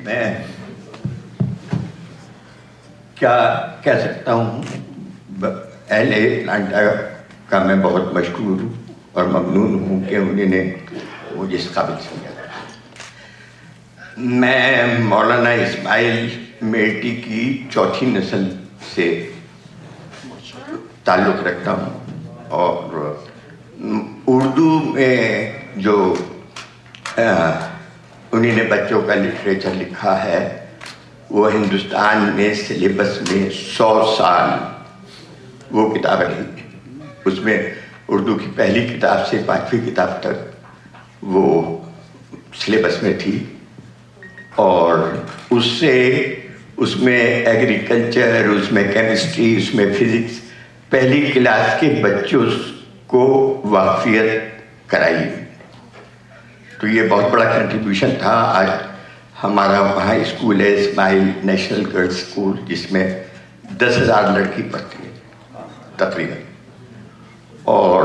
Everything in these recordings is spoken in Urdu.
میں کیا کہہ سکتا ہوں، اہل اٹلانٹا کا میں بہت مشکور ہوں اور ممنون ہوں کہ انہوں نے مجھے اس قابل سمجھا۔ میں مولانا اسماعیل میرٹی کی چوتھی نسل سے تعلق رکھتا ہوں، اور اردو میں جو انہوں نے بچوں کا لٹریچر لکھا ہے وہ ہندوستان میں سلیبس میں 100 سال وہ کتاب رہی۔ اس میں اردو کی پہلی کتاب سے 5ویں کتاب تک وہ سلیبس میں تھی، اور اس میں ایگریکلچر، اس میں کیمسٹری، اس میں فزکس پہلی کلاس کے بچوں کو واقفیت کرائی۔ تو یہ بہت بڑا کنٹریبیوشن تھا۔ آج ہمارا وہاں اسکول ہے اسماعیل نیشنل گرلز اسکول، جس میں 10,000 لڑکی پڑھتی ہے تقریباً، اور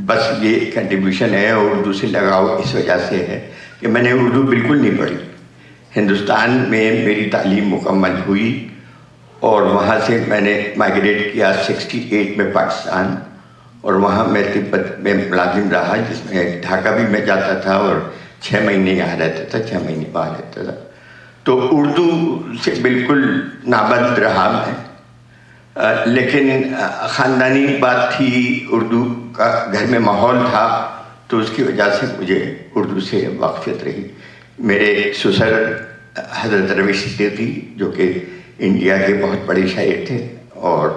بس یہ کنٹریبیوشن ہے۔ اردو سے لگاؤ اس وجہ سے ہے کہ میں نے اردو بالکل نہیں پڑھی۔ ہندوستان میں میری تعلیم مکمل ہوئی اور وہاں سے میں نے مائگریٹ کیا 68 میں پاکستان، اور وہاں میں تبت میں ملازم رہا، جس میں ڈھاکہ بھی میں جاتا تھا اور 6 مہینے یہاں رہتا تھا، 6 مہینے وہاں رہتا تھا۔ تو اردو سے بالکل نابند رہا میں، لیکن خاندانی بات تھی، اردو کا گھر میں ماحول تھا، تو اس کی وجہ سے مجھے اردو سے واقفیت رہی۔ میرے سسر حضرت روی صدیقی جو کہ انڈیا کے بہت بڑے شاعر تھے، اور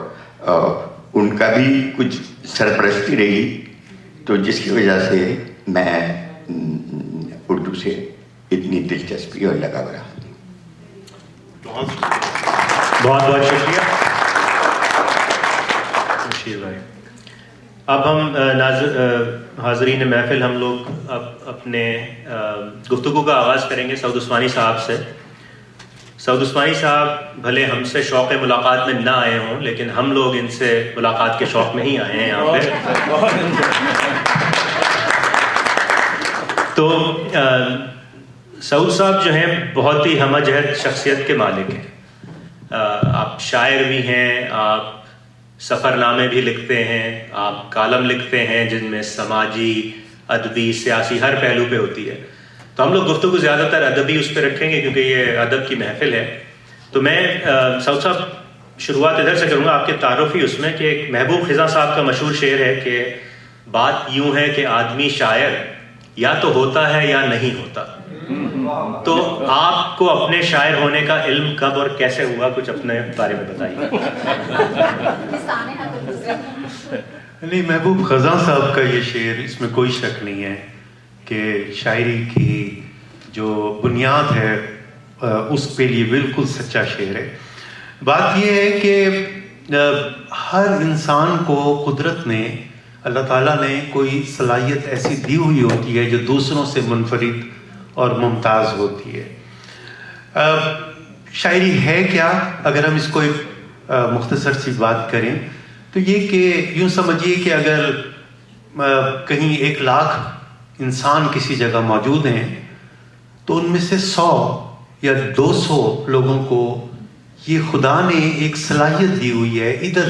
ان کا بھی کچھ سرپرستی رہی، تو جس کی وجہ سے میں اردو سے اتنی دلچسپی اور لگاؤ رہا۔ بہت بہت شکریہ مشیر بھائی۔ اب ہم حاضرین محفل، ہم لوگ اب اپنے گفتگو کا آغاز کریں گے سعود عثمانی صاحب سے۔ سعود عثمانی صاحب بھلے ہم سے شوق ملاقات میں نہ آئے ہوں، لیکن ہم لوگ ان سے ملاقات کے شوق میں ہی آئے ہیں یہاں پہ۔ تو سعود صاحب جو ہیں بہت ہی ہمہ جہت شخصیت کے مالک ہیں۔ آپ شاعر بھی ہیں، آپ سفر نامے بھی لکھتے ہیں، آپ کالم لکھتے ہیں جن میں سماجی، ادبی، سیاسی ہر پہلو پہ ہوتی ہے۔ تو ہم لوگ گفتگو زیادہ تر ادبی اس پہ رکھیں گے کیونکہ یہ ادب کی محفل ہے۔ تو میں سعود صاحب شروعات ادھر سے کروں گا، آپ کے تعارف ہی اس میں کہ ایک محبوب خزاں صاحب کا مشہور شعر ہے کہ بات یوں ہے کہ آدمی شاعر یا تو ہوتا ہے یا نہیں ہوتا۔ تو آپ کو اپنے شاعر ہونے کا علم کب اور کیسے ہوا، کچھ اپنے بارے میں بتائیے۔ نہیں، محبوب خزاں صاحب کا یہ شعر، اس میں کوئی شک نہیں ہے کہ شاعری کی جو بنیاد ہے اس پہ یہ بالکل سچا شعر ہے۔ بات یہ ہے کہ ہر انسان کو قدرت نے، اللہ تعالیٰ نے کوئی صلاحیت ایسی دی ہوئی ہوتی ہے جو دوسروں سے منفرد اور ممتاز ہوتی ہے۔ شاعری ہے کیا؟ اگر ہم اس کو ایک مختصر سی بات کریں تو یہ کہ یوں سمجھیے کہ اگر کہیں 1,00,000 انسان کسی جگہ موجود ہیں تو ان میں سے 100 یا 200 لوگوں کو یہ خدا نے ایک صلاحیت دی ہوئی ہے، ادھر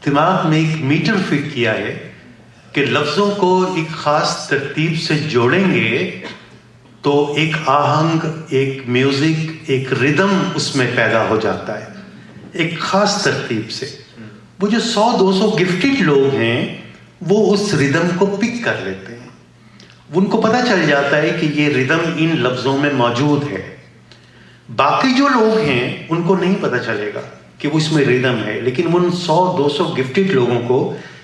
دماغ میں ایک میٹر فٹ کیا ہے کہ لفظوں کو ایک خاص ترتیب سے جوڑیں گے تو ایک آہنگ، ایک میوزک، ایک ردم اس میں پیدا ہو جاتا ہے ایک خاص ترتیب سے۔ وہ جو 100-200 گفٹڈ لوگ ہیں وہ اس ردم کو پک کر لیتے ہیں، ان کو پتہ چل جاتا ہے کہ یہ ردم ان لفظوں میں موجود ہے۔ باقی جو لوگ ہیں ان کو نہیں پتہ چلے گا کہ وہ اس میں ردم ہے، لیکن ان 100-200 گفٹڈ لوگوں کو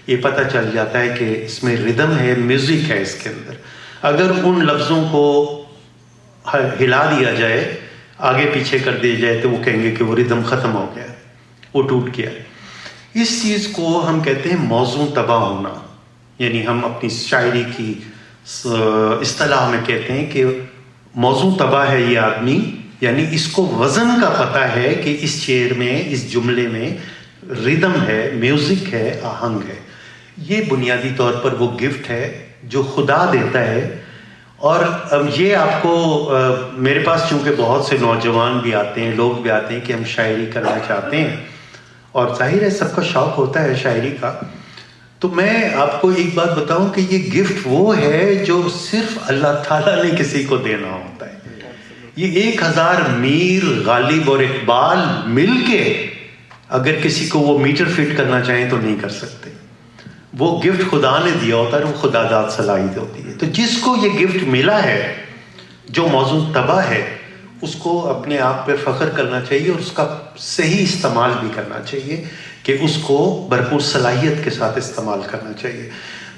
یہ پتہ چل جاتا ہے کہ اس میں ردم ہے، میوزک ہے اس کے اندر۔ اگر ان لفظوں کو ہلا دیا جائے، آگے پیچھے کر دیا جائے تو وہ کہیں گے کہ وہ ردم ختم ہو گیا، وہ ٹوٹ گیا۔ اس چیز کو ہم کہتے ہیں موضوع تباہ ہونا، یعنی ہم اپنی شاعری کی اصطلاح میں کہتے ہیں کہ موضوع تباہ ہے یہ آدمی، یعنی اس کو وزن کا پتہ ہے کہ اس شعر میں، اس جملے میں ردم ہے، میوزک ہے، آہنگ ہے۔ یہ بنیادی طور پر وہ گفٹ ہے جو خدا دیتا ہے، اور یہ آپ کو میرے پاس چونکہ بہت سے نوجوان بھی آتے ہیں، لوگ بھی آتے ہیں کہ ہم شاعری کرنا چاہتے ہیں، اور ظاہر ہے سب کا شوق ہوتا ہے شاعری کا. تو میں آپ کو ایک بات بتاؤں کہ یہ گفٹ وہ ہے جو صرف اللہ تعالیٰ نے کسی کو دینا ہوتا ہے. یہ 1000 میر، غالب اور اقبال مل کے اگر کسی کو وہ میٹر فٹ کرنا چاہیں تو نہیں کر سکتے. وہ گفٹ خدا نے دیا ہوتا ہے، وہ خدا داد صلاحیت ہوتی ہے. تو جس کو یہ گفٹ ملا ہے، جو موضوع تباہ ہے، اس کو اپنے آپ پہ فخر کرنا چاہیے اور اس کا صحیح استعمال بھی کرنا چاہیے کہ اس کو بھرپور صلاحیت کے ساتھ استعمال کرنا چاہیے.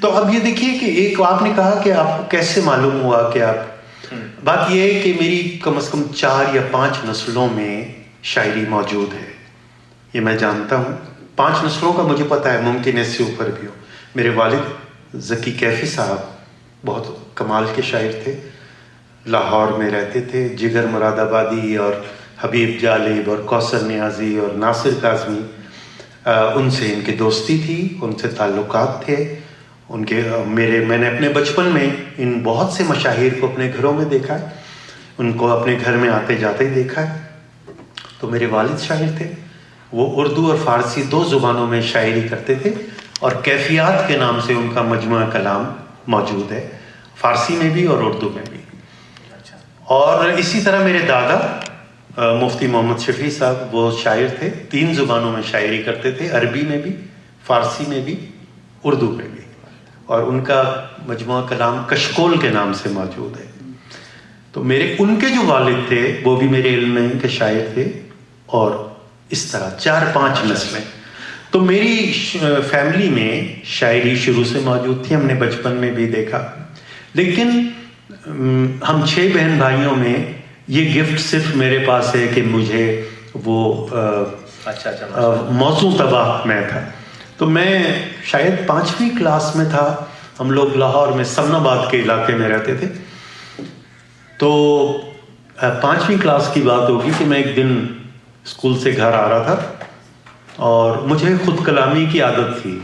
تو اب یہ دیکھیے کہ ایک آپ نے کہا کہ آپ کو کیسے معلوم ہوا کہ آپ، بات یہ ہے کہ میری کم از کم 4 یا 5 نسلوں میں شاعری موجود ہے. یہ میں جانتا ہوں، 5 نسلوں کا مجھے پتہ ہے، ممکن اس سے اوپر بھی ہو. میرے والد ذکی کیفی صاحب بہت کمال کے شاعر تھے، لاہور میں رہتے تھے. جگر مراد آبادی اور حبیب جالب اور کوثر نیازی اور ناصر کاظمی، ان سے ان کی دوستی تھی، ان سے تعلقات تھے. ان کے میں نے اپنے بچپن میں ان بہت سے مشاہیر کو اپنے گھروں میں دیکھا ہے، ان کو اپنے گھر میں آتے جاتے دیکھا ہے. تو میرے والد شاعر تھے، وہ اردو اور فارسی 2 زبانوں میں شاعری کرتے تھے، اور کیفیات کے نام سے ان کا مجموعہ کلام موجود ہے، فارسی میں بھی اور اردو میں بھی. اور اسی طرح میرے دادا مفتی محمد شفیع صاحب، وہ شاعر تھے، 3 زبانوں میں شاعری کرتے تھے، عربی میں بھی، فارسی میں بھی، اردو میں بھی. اور ان کا مجموعہ کلام کشکول کے نام سے موجود ہے. تو ان کے جو والد تھے وہ بھی میرے علم میں کے شاعر تھے، اور اس طرح 4-5 نسلیں. تو میری فیملی میں شاعری شروع سے موجود تھی، ہم نے بچپن میں بھی دیکھا. لیکن ہم 6 بہن بھائیوں میں یہ گفٹ صرف میرے پاس ہے کہ مجھے وہ موضوع تباہ میں تھا. تو میں شاید 5ویں کلاس میں تھا، ہم لوگ لاہور میں سمن آباد کے علاقے میں رہتے تھے. تو 5ویں کلاس کی بات ہوگی کہ میں ایک دن اسکول سے گھر آ رہا تھا، اور مجھے خود کلامی کی عادت تھی،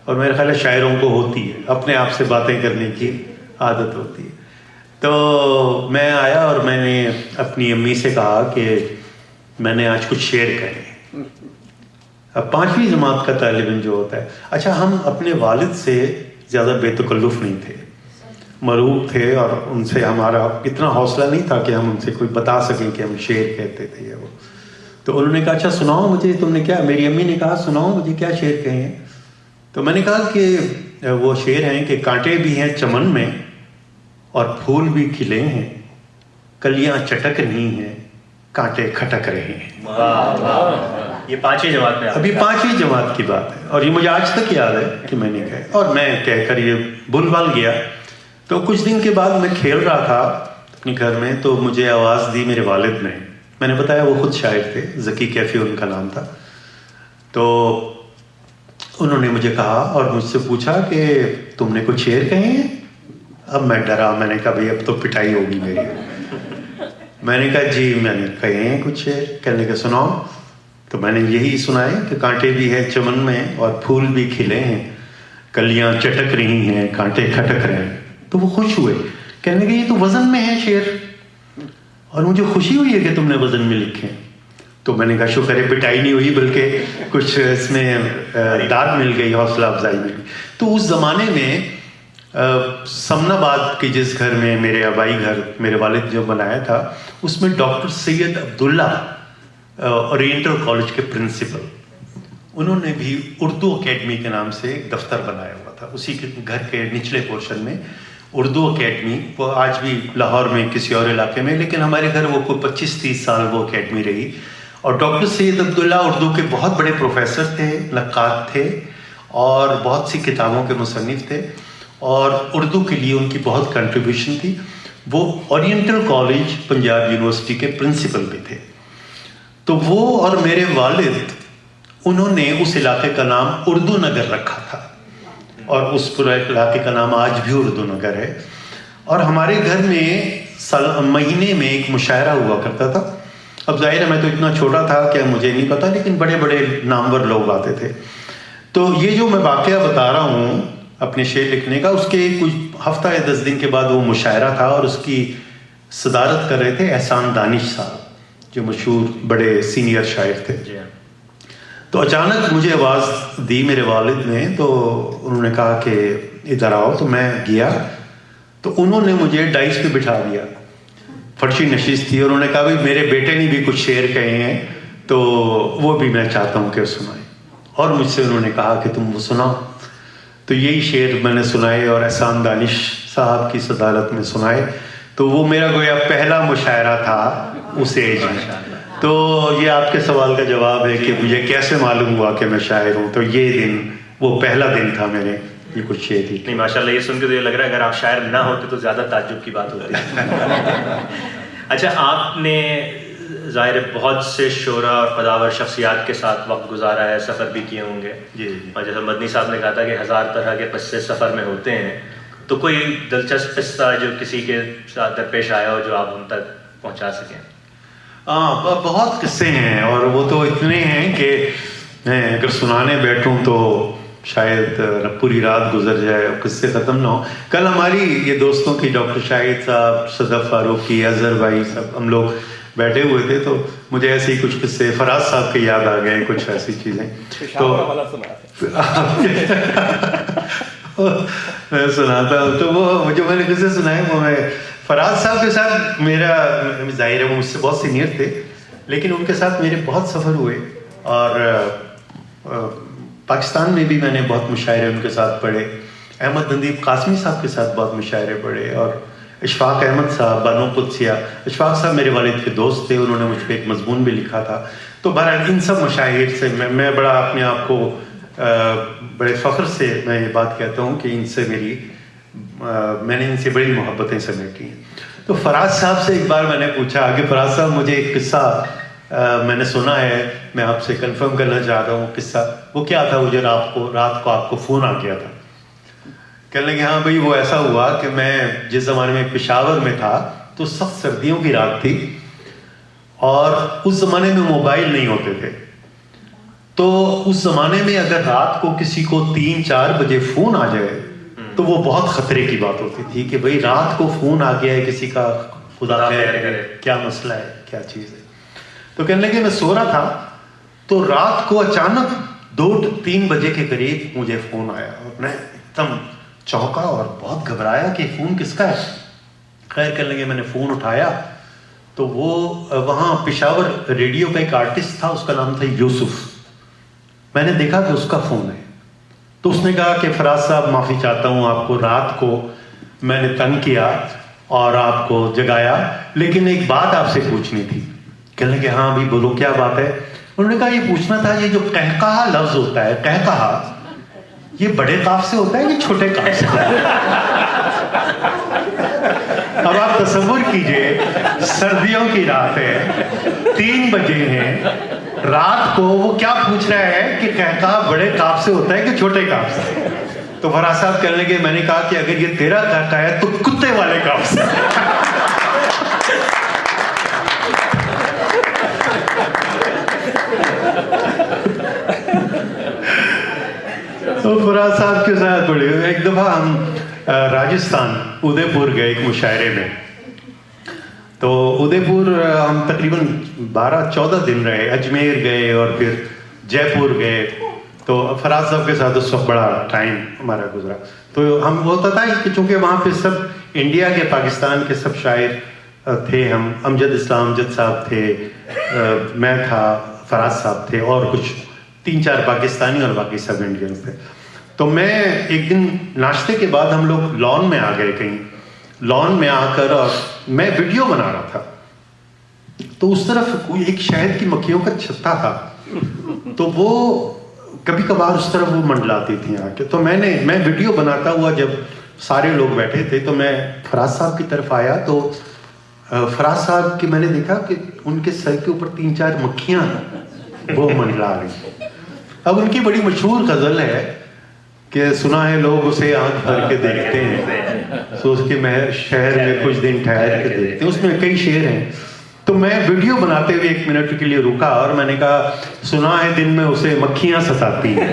اور میرے خیال ہے شاعروں کو ہوتی ہے، اپنے آپ سے باتیں کرنے کی عادت ہوتی ہے. تو میں آیا اور میں نے اپنی امی سے کہا کہ میں نے آج کچھ شعر کہے. اب 5ویں جماعت کا طالب علم جو ہوتا ہے، اچھا ہم اپنے والد سے زیادہ بے تکلف نہیں تھے، مرغوب تھے، اور ان سے ہمارا اتنا حوصلہ نہیں تھا کہ ہم ان سے کوئی بتا سکیں کہ ہم شعر کہتے تھے یا وہ. تو انہوں نے کہا اچھا سناؤ مجھے، تم نے کیا، میری امی نے کہا سناؤ مجھے کیا شعر کہے ہیں. تو میں نے کہا کہ وہ شعر ہیں کہ کانٹے بھی ہیں چمن میں اور پھول بھی کھلے ہیں، کلیاں چٹک رہی ہیں، کانٹے کھٹک رہے ہیں. یہ 5ویں جماعت میں، ابھی 5ویں جماعت کی بات ہے، اور یہ مجھے آج تک یاد ہے کہ میں نے کہا، اور میں کہہ کر یہ بھول بھال گیا. تو کچھ دن کے بعد میں کھیل رہا تھا اپنے گھر میں، تو مجھے آواز دی میرے والد نے. میں نے بتایا وہ خود شاعر تھے، ذکی کیفی ان کا نام تھا. تو انہوں نے مجھے کہا اور مجھ سے پوچھا کہ تم نے کچھ شعر کہے ہیں. اب میں ڈرا، میں نے کہا بھائی اب تو پٹائی ہوگی میری. میں نے کہا جی میں نے کہے ہیں کچھ شعر. کہنے کا سناؤ. تو میں نے یہی سنائے کہ کانٹے بھی ہیں چمن میں اور پھول بھی کھلے ہیں، کلیاں چٹک رہی ہیں، کانٹے کھٹک رہے ہیں. تو وہ خوش ہوئے، کہنے کہ یہ تو وزن میں ہے شعر، اور مجھے خوشی ہوئی ہے کہ تم نے وزن میں لکھے. تو میں نے کہا شکر ہے پٹائی نہیں ہوئی، بلکہ کچھ اس میں داد مل گئی، حوصلہ افزائی مل گئی. تو اس زمانے میں سمن آباد کے جس گھر میں میرے آبائی گھر میرے والد جو بنایا تھا، اس میں ڈاکٹر سید عبداللہ اورینٹل کالج کے پرنسپل، انہوں نے بھی اردو اکیڈمی کے نام سے ایک دفتر بنایا ہوا تھا. اسی کے گھر کے نچلے پورشن میں اردو اکیڈمی، وہ آج بھی لاہور میں کسی اور علاقے میں، لیکن ہمارے گھر وہ کوئی 25-30 سال وہ اکیڈمی رہی. اور ڈاکٹر سید عبداللہ اردو کے بہت بڑے پروفیسر تھے، نقاد تھے، اور بہت سی کتابوں کے مصنف تھے، اور اردو کے لیے ان کی بہت کنٹریبیوشن تھی. وہ اورینٹل کالج پنجاب یونیورسٹی کے پرنسپل بھی تھے. تو وہ اور میرے والد، انہوں نے اس علاقے کا نام اردو نگر رکھا تھا، اور اس پورے علاقے کا نام آج بھی اردو نگر ہے. اور ہمارے گھر میں مہینے میں ایک مشاعرہ ہوا کرتا تھا. اب ظاہر ہے میں تو اتنا چھوٹا تھا کہ مجھے نہیں پتا، لیکن بڑے بڑے نامور لوگ آتے تھے. تو یہ جو میں واقعہ بتا رہا ہوں اپنے شعر لکھنے کا. اس کے کچھ ہفتہ یا 10 دن کے بعد وہ مشاعرہ تھا اور اس کی صدارت کر رہے تھے احسان دانش صاحب جو مشہور بڑے سینئر شاعر تھے. تو اچانک مجھے آواز دی میرے والد نے, تو انہوں نے کہا کہ ادھر آؤ. تو میں گیا تو انہوں نے مجھے ڈائس پہ بٹھا دیا, فرشی نشست تھی, اور انہوں نے کہا بھائی میرے بیٹے نے بھی کچھ شعر کہے ہیں تو وہ بھی میں چاہتا ہوں کہ سنائیں. اور مجھ سے انہوں نے کہا کہ تم وہ سناؤ. تو یہی شعر میں نے سنائے اور احسان دانش صاحب کی صدارت میں سنائے. تو وہ میرا گویا پہلا مشاعرہ تھا اس ایج میں. تو یہ آپ کے سوال کا جواب ہے کہ مجھے کیسے معلوم ہوا کہ میں شاعر ہوں. تو یہ دن وہ پہلا دن تھا میرے, یہ کچھ شعر تھی. نہیں ماشاء اللہ, یہ سن کے تو یہ لگ رہا ہے اگر آپ شاعر نہ ہوتے تو زیادہ تعجب کی بات ہوتی. اچھا, آپ نے ظاہر بہت سے شعراء اور قداور شخصیات کے ساتھ وقت گزارا ہے, سفر بھی کیے ہوں گے. جی. اور جیسے مدنی صاحب نے کہا تھا کہ 1000 طرح کے قصے سفر میں ہوتے ہیں, تو کوئی دلچسپ قصہ جو کسی کے ساتھ درپیش آیا ہو جو آپ ان تک پہنچا سکیں؟ ہاں, بہت قصے ہیں, اور وہ تو اتنے ہیں کہ اگر سنانے بیٹھوں تو شاید پوری رات گزر جائے اور قصے ختم نہ ہو. کل ہماری یہ دوستوں کی ڈاکٹر شاہد صاحب, صدف فاروقی, اظہر بھائی, سب ہم لوگ بیٹھے ہوئے تھے, تو مجھے ایسے ہی کچھ قصے فراز صاحب کے یاد آ گئے, کچھ ایسی چیزیں. تو میں سناتا ہوں. تو وہ جو میں نے قصے سنائے وہ میں فراز صاحب کے ساتھ, میرا ظاہر ہے وہ مجھ سے بہت سینئر تھے, لیکن ان کے ساتھ میرے بہت سفر ہوئے. اور پاکستان میں بھی میں نے بہت مشاعرے ان کے ساتھ پڑھے. احمد ندیب قاسمی صاحب کے ساتھ بہت مشاعرے پڑھے, اور اشفاق احمد صاحب, بانو قدسیہ. اشفاق صاحب میرے والد کے دوست تھے, انہوں نے مجھ پہ ایک مضمون بھی لکھا تھا. تو بہرحال ان سب مشاہیر سے میں بڑا اپنے آپ کو بڑے فخر سے میں یہ بات کہتا ہوں کہ ان سے میں نے ان سے بڑی محبتیں سمیٹی ہیں. تو فراز صاحب سے ایک بار میں نے پوچھا کہ فراز صاحب مجھے ایک قصہ میں نے سنا ہے, میں آپ سے کنفرم کرنا چاہتا ہوں قصہ. وہ کیا تھا, وہ جو رات کو آپ کو فون آ گیا تھا. کہنے لگے ہاں بھائی وہ ایسا ہوا کہ میں جس زمانے میں پشاور میں تھا تو سخت سردیوں کی رات تھی, اور اس زمانے میں موبائل نہیں ہوتے تھے. تو اس زمانے میں اگر رات کو کسی کو 3-4 بجے فون آ جائے تو وہ بہت خطرے کی بات ہوتی تھی کہ بھئی رات کو فون آ گیا ہے کسی کا, خدا خیر کرے, کیا مسئلہ ہے, کیا چیز ہے. تو کہنے لگے میں سو رہا تھا تو رات کو اچانک 2-3 بجے کے قریب مجھے فون آیا, اور میں ایک دم چونکا اور بہت گھبرایا کہ فون کس کا ہے. خیر کہنے لگے میں نے فون اٹھایا تو وہ وہاں پشاور ریڈیو کا ایک آرٹسٹ تھا, اس کا نام تھا یوسف. میں نے دیکھا کہ اس کا فون ہے. تو اس نے کہا کہ فراز صاحب معافی چاہتا ہوں, آپ کو رات کو میں نے تنگ کیا اور آپ کو جگایا, لیکن ایک بات آپ سے پوچھنی تھی. کہنے لگے ہاں بھی بولو کیا بات ہے. انہوں نے کہا یہ پوچھنا تھا, یہ جو قہقہا لفظ ہوتا ہے, قہقہا یہ بڑے قاف سے ہوتا ہے کہ چھوٹے قاف سے ہوتا ہے؟ اب آپ تصور کیجئے سردیوں کی رات ہے, 3 بجے ہیں رات کو, وہ کیا پوچھ رہا ہے کہ قہقہا بڑے قاف سے ہوتا ہے کہ چھوٹے قاف سے. تو فراز صاحب کہنے لگے میں نے کہا کہ اگر یہ تیرا قہقہا ہے تو کتے والے قاف سے. تو فراز صاحب کے ساتھ بڑے. ایک دفعہ ہم راجستھان ادے پور گئے ایک مشاعرے میں. تو ادے پور ہم تقریباً 12-14 دن رہے. اجمیر گئے اور پھر جے پور گئے. تو فراز صاحب کے ساتھ اس وقت بڑا ٹائم ہمارا گزرا. تو ہم ہوتا تھا کہ چونکہ وہاں پہ سب انڈیا کے, پاکستان کے سب شاعر تھے. ہم امجد اسلام امجد صاحب تھے, میں تھا, فراز صاحب تھے, اور کچھ 3-4 پاکستانی اور باقی سب انڈینس تھے. تو میں ایک دن ناشتے کے بعد ہم لوگ لان میں آ گئے, کہیں لان میں آ کر, اور میں ویڈیو بنا رہا تھا. تو اس طرف کوئی ایک شہد کی مکھیوں کا چھتا تھا, تو وہ کبھی کبھار اس طرف وہ منڈلاتی تھیں آ کے. تو میں ویڈیو بناتا ہوا جب سارے لوگ بیٹھے تھے تو میں فراز صاحب کی طرف آیا. تو فراز صاحب کی میں نے دیکھا کہ ان کے سر کے اوپر 3-4 مکھیاں وہ منڈلا رہی. اب ان کی بڑی مشہور غزل ہے کہ سنا ہے لوگ اسے آنکھ بھر کے دیکھتے ہیں, سو اس کے شہر میں کچھ دن ٹھہر کے دیکھتے ہیں. اس میں کئی شعر ہیں. تو میں ویڈیو بناتے ہوئے 1 منٹ کے لیے رکا اور میں نے کہا سنا ہے دن میں اسے مکھیاں ستاتی ہیں.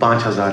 5,000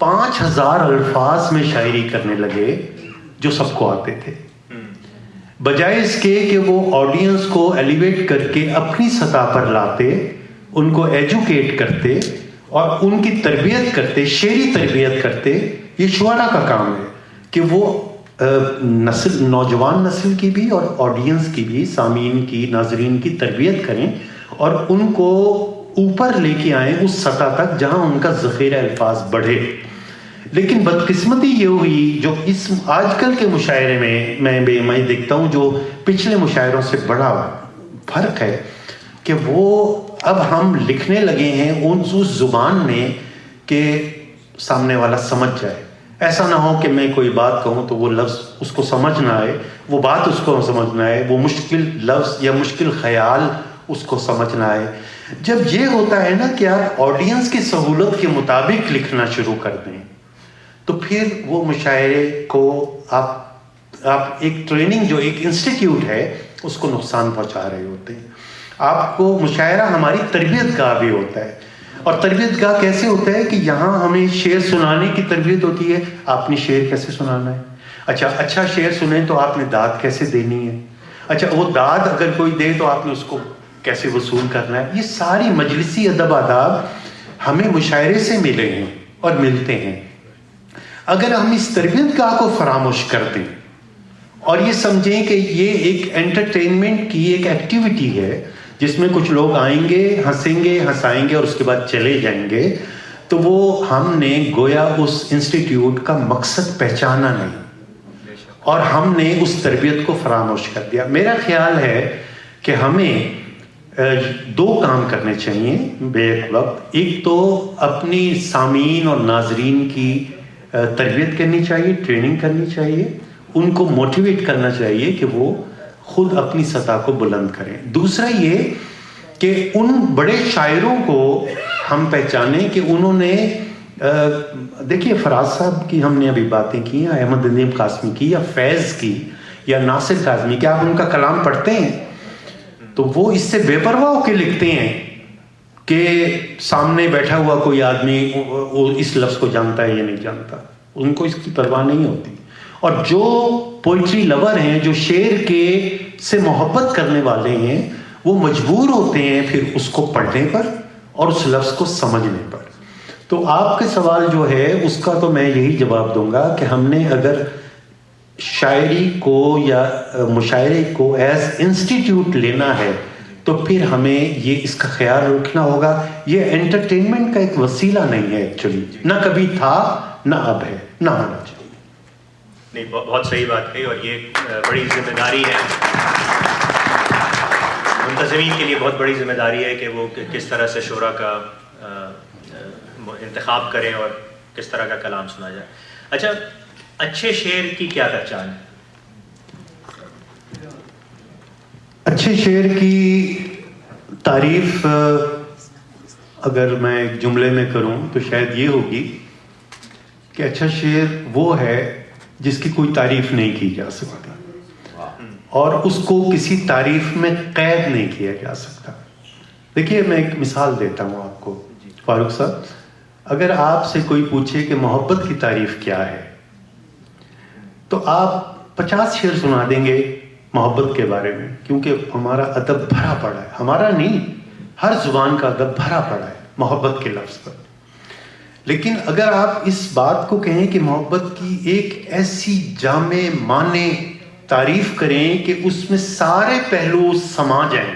5000 الفاظ میں شاعری کرنے لگے جو سب کو آتے تھے، بجائے اس کے کہ وہ آڈینس کو ایلیویٹ کر کے اپنی سطح پر لاتے، ان کو ایجوکیٹ کرتے اور ان کی تربیت کرتے، شعری تربیت کرتے۔ یہ شعراء کا کام ہے کہ وہ نوجوان نسل کی بھی اور آڈینس کی بھی، سامعین کی، ناظرین کی تربیت کریں اور ان کو اوپر لے کے آئیں اس سطح تک جہاں ان کا ذخیرہ الفاظ بڑھے۔ لیکن بدقسمتی یہ ہوئی جو اس آج کل کے مشاعرے میں میں دیکھتا ہوں جو پچھلے مشاعروں سے بڑا فرق ہے کہ وہ اب ہم لکھنے لگے ہیں اس زبان میں کہ سامنے والا سمجھ جائے۔ ایسا نہ ہو کہ میں کوئی بات کہوں تو وہ لفظ اس کو سمجھ نہ آئے، وہ بات اس کو سمجھ نہ آئے، وہ مشکل لفظ یا مشکل خیال اس کو سمجھ نہ آئے۔ جب یہ ہوتا ہے نا کہ آپ آڈینس کی سہولت کے مطابق لکھنا شروع کر دیں تو پھر وہ مشاعرے کو آپ ایک ٹریننگ جو ایک انسٹیٹیوٹ ہے اس کو نقصان پہنچا رہے ہوتے ہیں۔ آپ کو مشاعرہ ہماری تربیت گاہ بھی ہوتا ہے، اور تربیت گاہ کیسے ہوتا ہے کہ یہاں ہمیں شعر سنانے کی تربیت ہوتی ہے۔ آپ نے شعر کیسے سنانا ہے، اچھا شعر سنیں تو آپ نے داد کیسے دینی ہے، اچھا وہ داد اگر کوئی دے تو آپ نے اس کو کیسے وصول کرنا ہے۔ یہ ساری مجلسی ادب آداب ہمیں مشاعرے سے ملے ہیں اور ملتے ہیں۔ اگر ہم اس تربیت گاہ کو فراموش کر دیں اور یہ سمجھیں کہ یہ ایک انٹرٹینمنٹ کی ایک ایکٹیویٹی ہے جس میں کچھ لوگ آئیں گے، ہنسیں گے، ہنسائیں گے اور اس کے بعد چلے جائیں گے، تو وہ ہم نے گویا اس انسٹیٹیوٹ کا مقصد پہچانا نہیں اور ہم نے اس تربیت کو فراموش کر دیا۔ میرا خیال ہے کہ ہمیں 2 کام کرنے چاہیے بیک وقت۔ ایک تو اپنی سامعین اور ناظرین کی تربیت کرنی چاہیے، ٹریننگ کرنی چاہیے، ان کو موٹیویٹ کرنا چاہیے کہ وہ خود اپنی سطح کو بلند کریں۔ دوسرا یہ کہ ان بڑے شاعروں کو ہم پہچانیں کہ انہوں نے دیکھیے فراز صاحب کی ہم نے ابھی باتیں کی، احمد ندیم قاسمی کی یا فیض کی یا ناصر کاظمی کی، آپ ان کا کلام پڑھتے ہیں تو وہ اس سے بے پرواہ ہو کے لکھتے ہیں کہ سامنے بیٹھا ہوا کوئی آدمی اس لفظ کو جانتا ہے یا نہیں جانتا، ان کو اس کی پرواہ نہیں ہوتی۔ اور جو پوئٹری لور ہیں، جو شعر کے سے محبت کرنے والے ہیں، وہ مجبور ہوتے ہیں پھر اس کو پڑھنے پر اور اس لفظ کو سمجھنے پر۔ تو آپ کے سوال جو ہے اس کا تو میں یہی جواب دوں گا کہ ہم نے اگر شاعری کو یا مشاعرے کو ایز انسٹیٹیوٹ لینا ہے تو پھر ہمیں یہ اس کا خیال رکھنا ہوگا یہ انٹرٹینمنٹ کا ایک وسیلہ نہیں ہے ایکچولی، نہ کبھی تھا نہ اب ہے نہ ہونا چاہیے۔ نہیں، بہت صحیح بات کہی، اور یہ بڑی ذمہ داری ہے منتظمین کے لیے، بہت بڑی ذمہ داری ہے کہ وہ کس طرح سے شعراء کا انتخاب کریں اور کس طرح کا کلام سنا جائے۔ اچھا، اچھے شعر کی کیا پہچان ہے؟ اچھے شعر کی تعریف اگر میں ایک جملے میں کروں تو شاید یہ ہوگی کہ اچھا شعر وہ ہے جس کی کوئی تعریف نہیں کی جا سکتی اور اس کو کسی تعریف میں قید نہیں کیا جا سکتا۔ دیکھیے میں ایک مثال دیتا ہوں آپ کو فاروق صاحب، اگر آپ سے کوئی پوچھے کہ محبت کی تعریف کیا ہے تو آپ 50 شعر سنا دیں گے محبت کے بارے میں، کیونکہ ہمارا ادب بھرا پڑا ہے، ہمارا نہیں ہر زبان کا ادب بھرا پڑا ہے محبت کے لفظ پر۔ لیکن اگر آپ اس بات کو کہیں کہ محبت کی ایک ایسی جامع معنی تعریف کریں کہ اس میں سارے پہلو سما جائیں،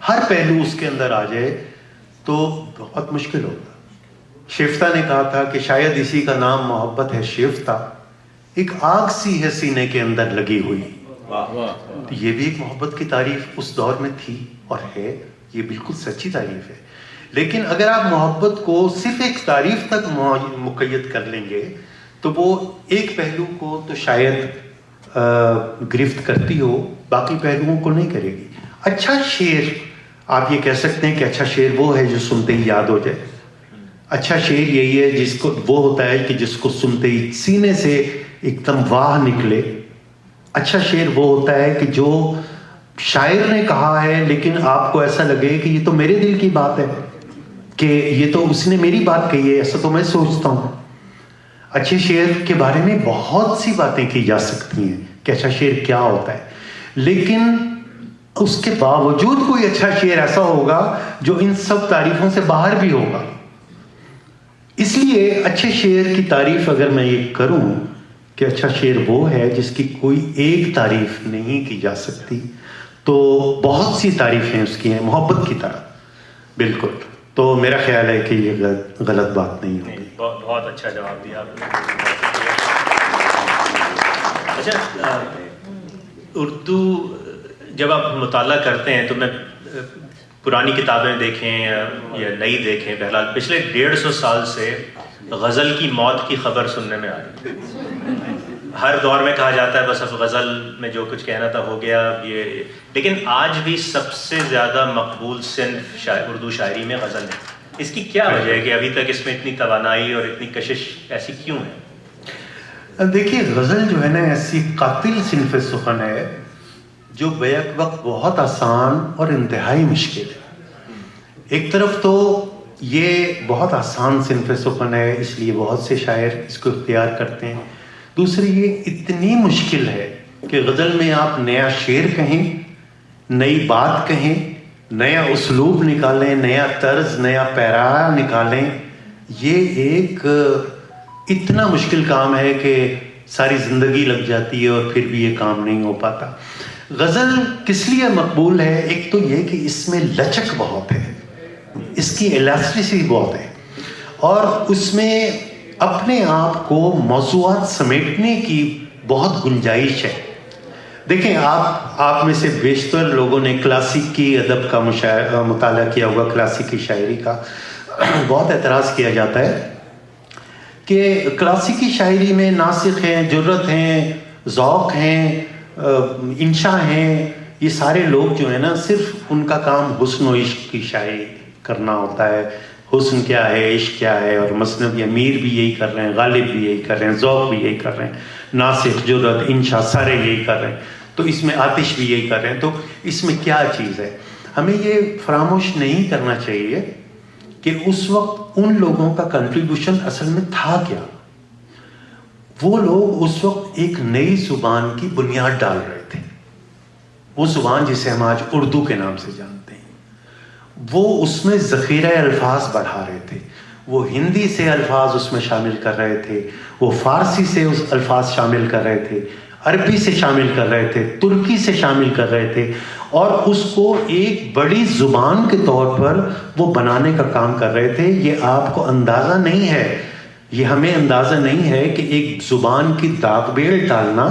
ہر پہلو اس کے اندر آ جائے، تو بہت مشکل ہوگا۔ شیفتہ نے کہا تھا کہ شاید اسی کا نام محبت ہے شیفتہ، ایک آگ سی ہے سینے کے اندر لگی ہوئی۔ تو یہ بھی ایک محبت کی تعریف اس دور میں تھی اور ہے، یہ بالکل سچی تعریف ہے۔ لیکن اگر آپ محبت کو صرف ایک تعریف تک مقید کر لیں گے تو وہ ایک پہلو کو تو شاید گرفت کرتی ہو، باقی پہلوؤں کو نہیں کرے گی۔ اچھا شعر آپ یہ کہہ سکتے ہیں کہ اچھا شعر وہ ہے جو سنتے ہی یاد ہو جائے۔ اچھا شعر یہی ہے جس کو وہ ہوتا ہے کہ جس کو سنتے ہی سینے سے ایک دم واہ نکلے۔ اچھا شعر وہ ہوتا ہے کہ جو شاعر نے کہا ہے لیکن آپ کو ایسا لگے کہ یہ تو میرے دل کی بات ہے، کہ یہ تو اس نے میری بات کہی ہے، ایسا تو میں سوچتا ہوں۔ اچھے شعر کے بارے میں بہت سی باتیں کی جا سکتی ہیں کہ اچھا شعر کیا ہوتا ہے، لیکن اس کے باوجود کوئی اچھا شعر ایسا ہوگا جو ان سب تعریفوں سے باہر بھی ہوگا۔ اس لیے اچھے شعر کی تعریف اگر میں یہ کروں کہ اچھا شعر وہ ہے جس کی کوئی ایک تعریف نہیں کی جا سکتی، تو بہت سی تعریفیں اس کی ہیں محبت کی طرح، بالکل۔ تو میرا خیال ہے کہ یہ غلط بات نہیں ہوگی۔ بہت اچھا جواب دیا آپ نے۔ اچھا، اردو جب آپ مطالعہ کرتے ہیں تو میں پرانی کتابیں دیکھیں یا نئی دیکھیں، بہرحال پچھلے 150 سال سے غزل کی موت کی خبر سننے میں آ رہی ہے۔ ہر دور میں کہا جاتا ہے بس اب غزل میں جو کچھ کہنا تھا ہو گیا یہ، لیکن آج بھی سب سے زیادہ مقبول صنف اردو شاعری میں غزل ہے۔ اس کی کیا وجہ ہے کہ ابھی تک اس میں اتنی توانائی اور اتنی کشش ایسی کیوں ہے؟ دیکھیے، غزل جو ہے نا ایسی قاتل صنف سخن ہے جو بیک وقت بہت آسان اور انتہائی مشکل ہے۔ ایک طرف تو یہ بہت آسان صنف سخن ہے، اس لیے بہت سے شاعر اس کو اختیار کرتے ہیں۔ دوسری یہ اتنی مشکل ہے کہ غزل میں آپ نیا شعر کہیں، نئی بات کہیں، نیا اسلوب نکالیں، نیا طرز، نیا پیرا نکالیں، یہ ایک اتنا مشکل کام ہے کہ ساری زندگی لگ جاتی ہے اور پھر بھی یہ کام نہیں ہو پاتا۔ غزل کس لیے مقبول ہے؟ ایک تو یہ کہ اس میں لچک بہت ہے، اس کی الاسٹیسٹی بہت ہے، اور اس میں اپنے آپ کو موضوعات سمیٹنے کی بہت گنجائش ہے۔ دیکھیں، آپ میں سے بیشتر لوگوں نے کلاسیکی ادب کا مطالعہ کیا ہوگا، کلاسیکی شاعری کا۔ بہت اعتراض کیا جاتا ہے کہ کلاسیکی شاعری میں ناسخ ہیں، جرت ہیں، ذوق ہیں، انشاء ہیں، یہ سارے لوگ جو ہیں نا صرف ان کا کام حسن و عشق کی شاعری کرنا ہوتا ہے۔ حسن کیا ہے، عشق کیا ہے، اور مثنوی امیر بھی یہی کر رہے ہیں، غالب بھی یہی کر رہے ہیں، ذوق بھی یہی کر رہے ہیں، ناسخ، جرت، انشاء سارے یہی کر رہے ہیں، تو اس میں آتش بھی یہی کر رہے ہیں۔ تو اس میں کیا چیز ہے؟ ہمیں یہ فراموش نہیں کرنا چاہیے کہ اس وقت ان لوگوں کا کنٹریبیوشن اصل میں تھا کیا۔ وہ لوگ اس وقت ایک نئی زبان کی بنیاد ڈال رہے تھے، وہ زبان جسے ہم آج اردو کے نام سے جانتے ہیں۔ وہ اس میں ذخیرہ الفاظ بڑھا رہے تھے، وہ ہندی سے الفاظ اس میں شامل کر رہے تھے، وہ فارسی سے اس الفاظ شامل کر رہے تھے، عربی سے شامل کر رہے تھے، ترکی سے شامل کر رہے تھے، اور اس کو ایک بڑی زبان کے طور پر وہ بنانے کا کام کر رہے تھے۔ یہ آپ کو اندازہ نہیں ہے، یہ ہمیں اندازہ نہیں ہے کہ ایک زبان کی داغ بیل ڈالنا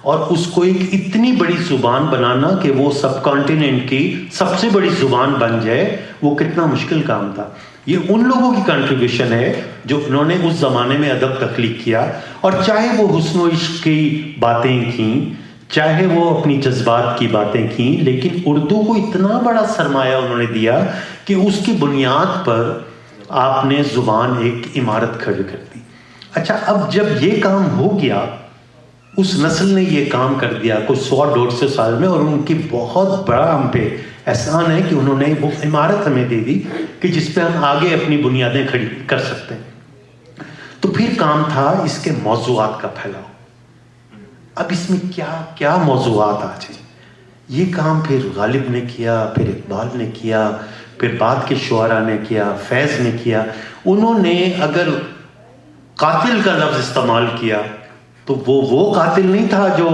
اور اس کو ایک اتنی بڑی زبان بنانا کہ وہ سب کانٹیننٹ کی سب سے بڑی زبان بن جائے، وہ کتنا مشکل کام تھا۔ یہ ان لوگوں کی کنٹریبیوشن ہے جو انہوں نے اس زمانے میں ادب تخلیق کیا، اور چاہے وہ حسن و عشق کی باتیں کیں، چاہے وہ اپنی جذبات کی باتیں کیں، لیکن اردو کو اتنا بڑا سرمایہ انہوں نے دیا کہ اس کی بنیاد پر آپ نے زبان ایک عمارت کھڑی کر دی۔ اچھا، اب جب یہ کام ہو گیا، اس نسل نے یہ کام کر دیا کوئی 100-150 سال میں، اور ان کی بہت بڑا ہم پہ احسان ہے کہ انہوں نے وہ عمارت ہمیں دے دی کہ جس پہ ہم آگے اپنی بنیادیں کھڑی کر سکتے ہیں۔ تو پھر کام تھا اس کے موضوعات کا پھیلاؤ۔ اب اس میں کیا کیا موضوعات آ جائیں، یہ کام پھر غالب نے کیا، پھر اقبال نے کیا، پھر بعد کے شعراء نے کیا، فیض نے کیا۔ انہوں نے اگر قاتل کا لفظ استعمال کیا تو وہ قاتل نہیں تھا جو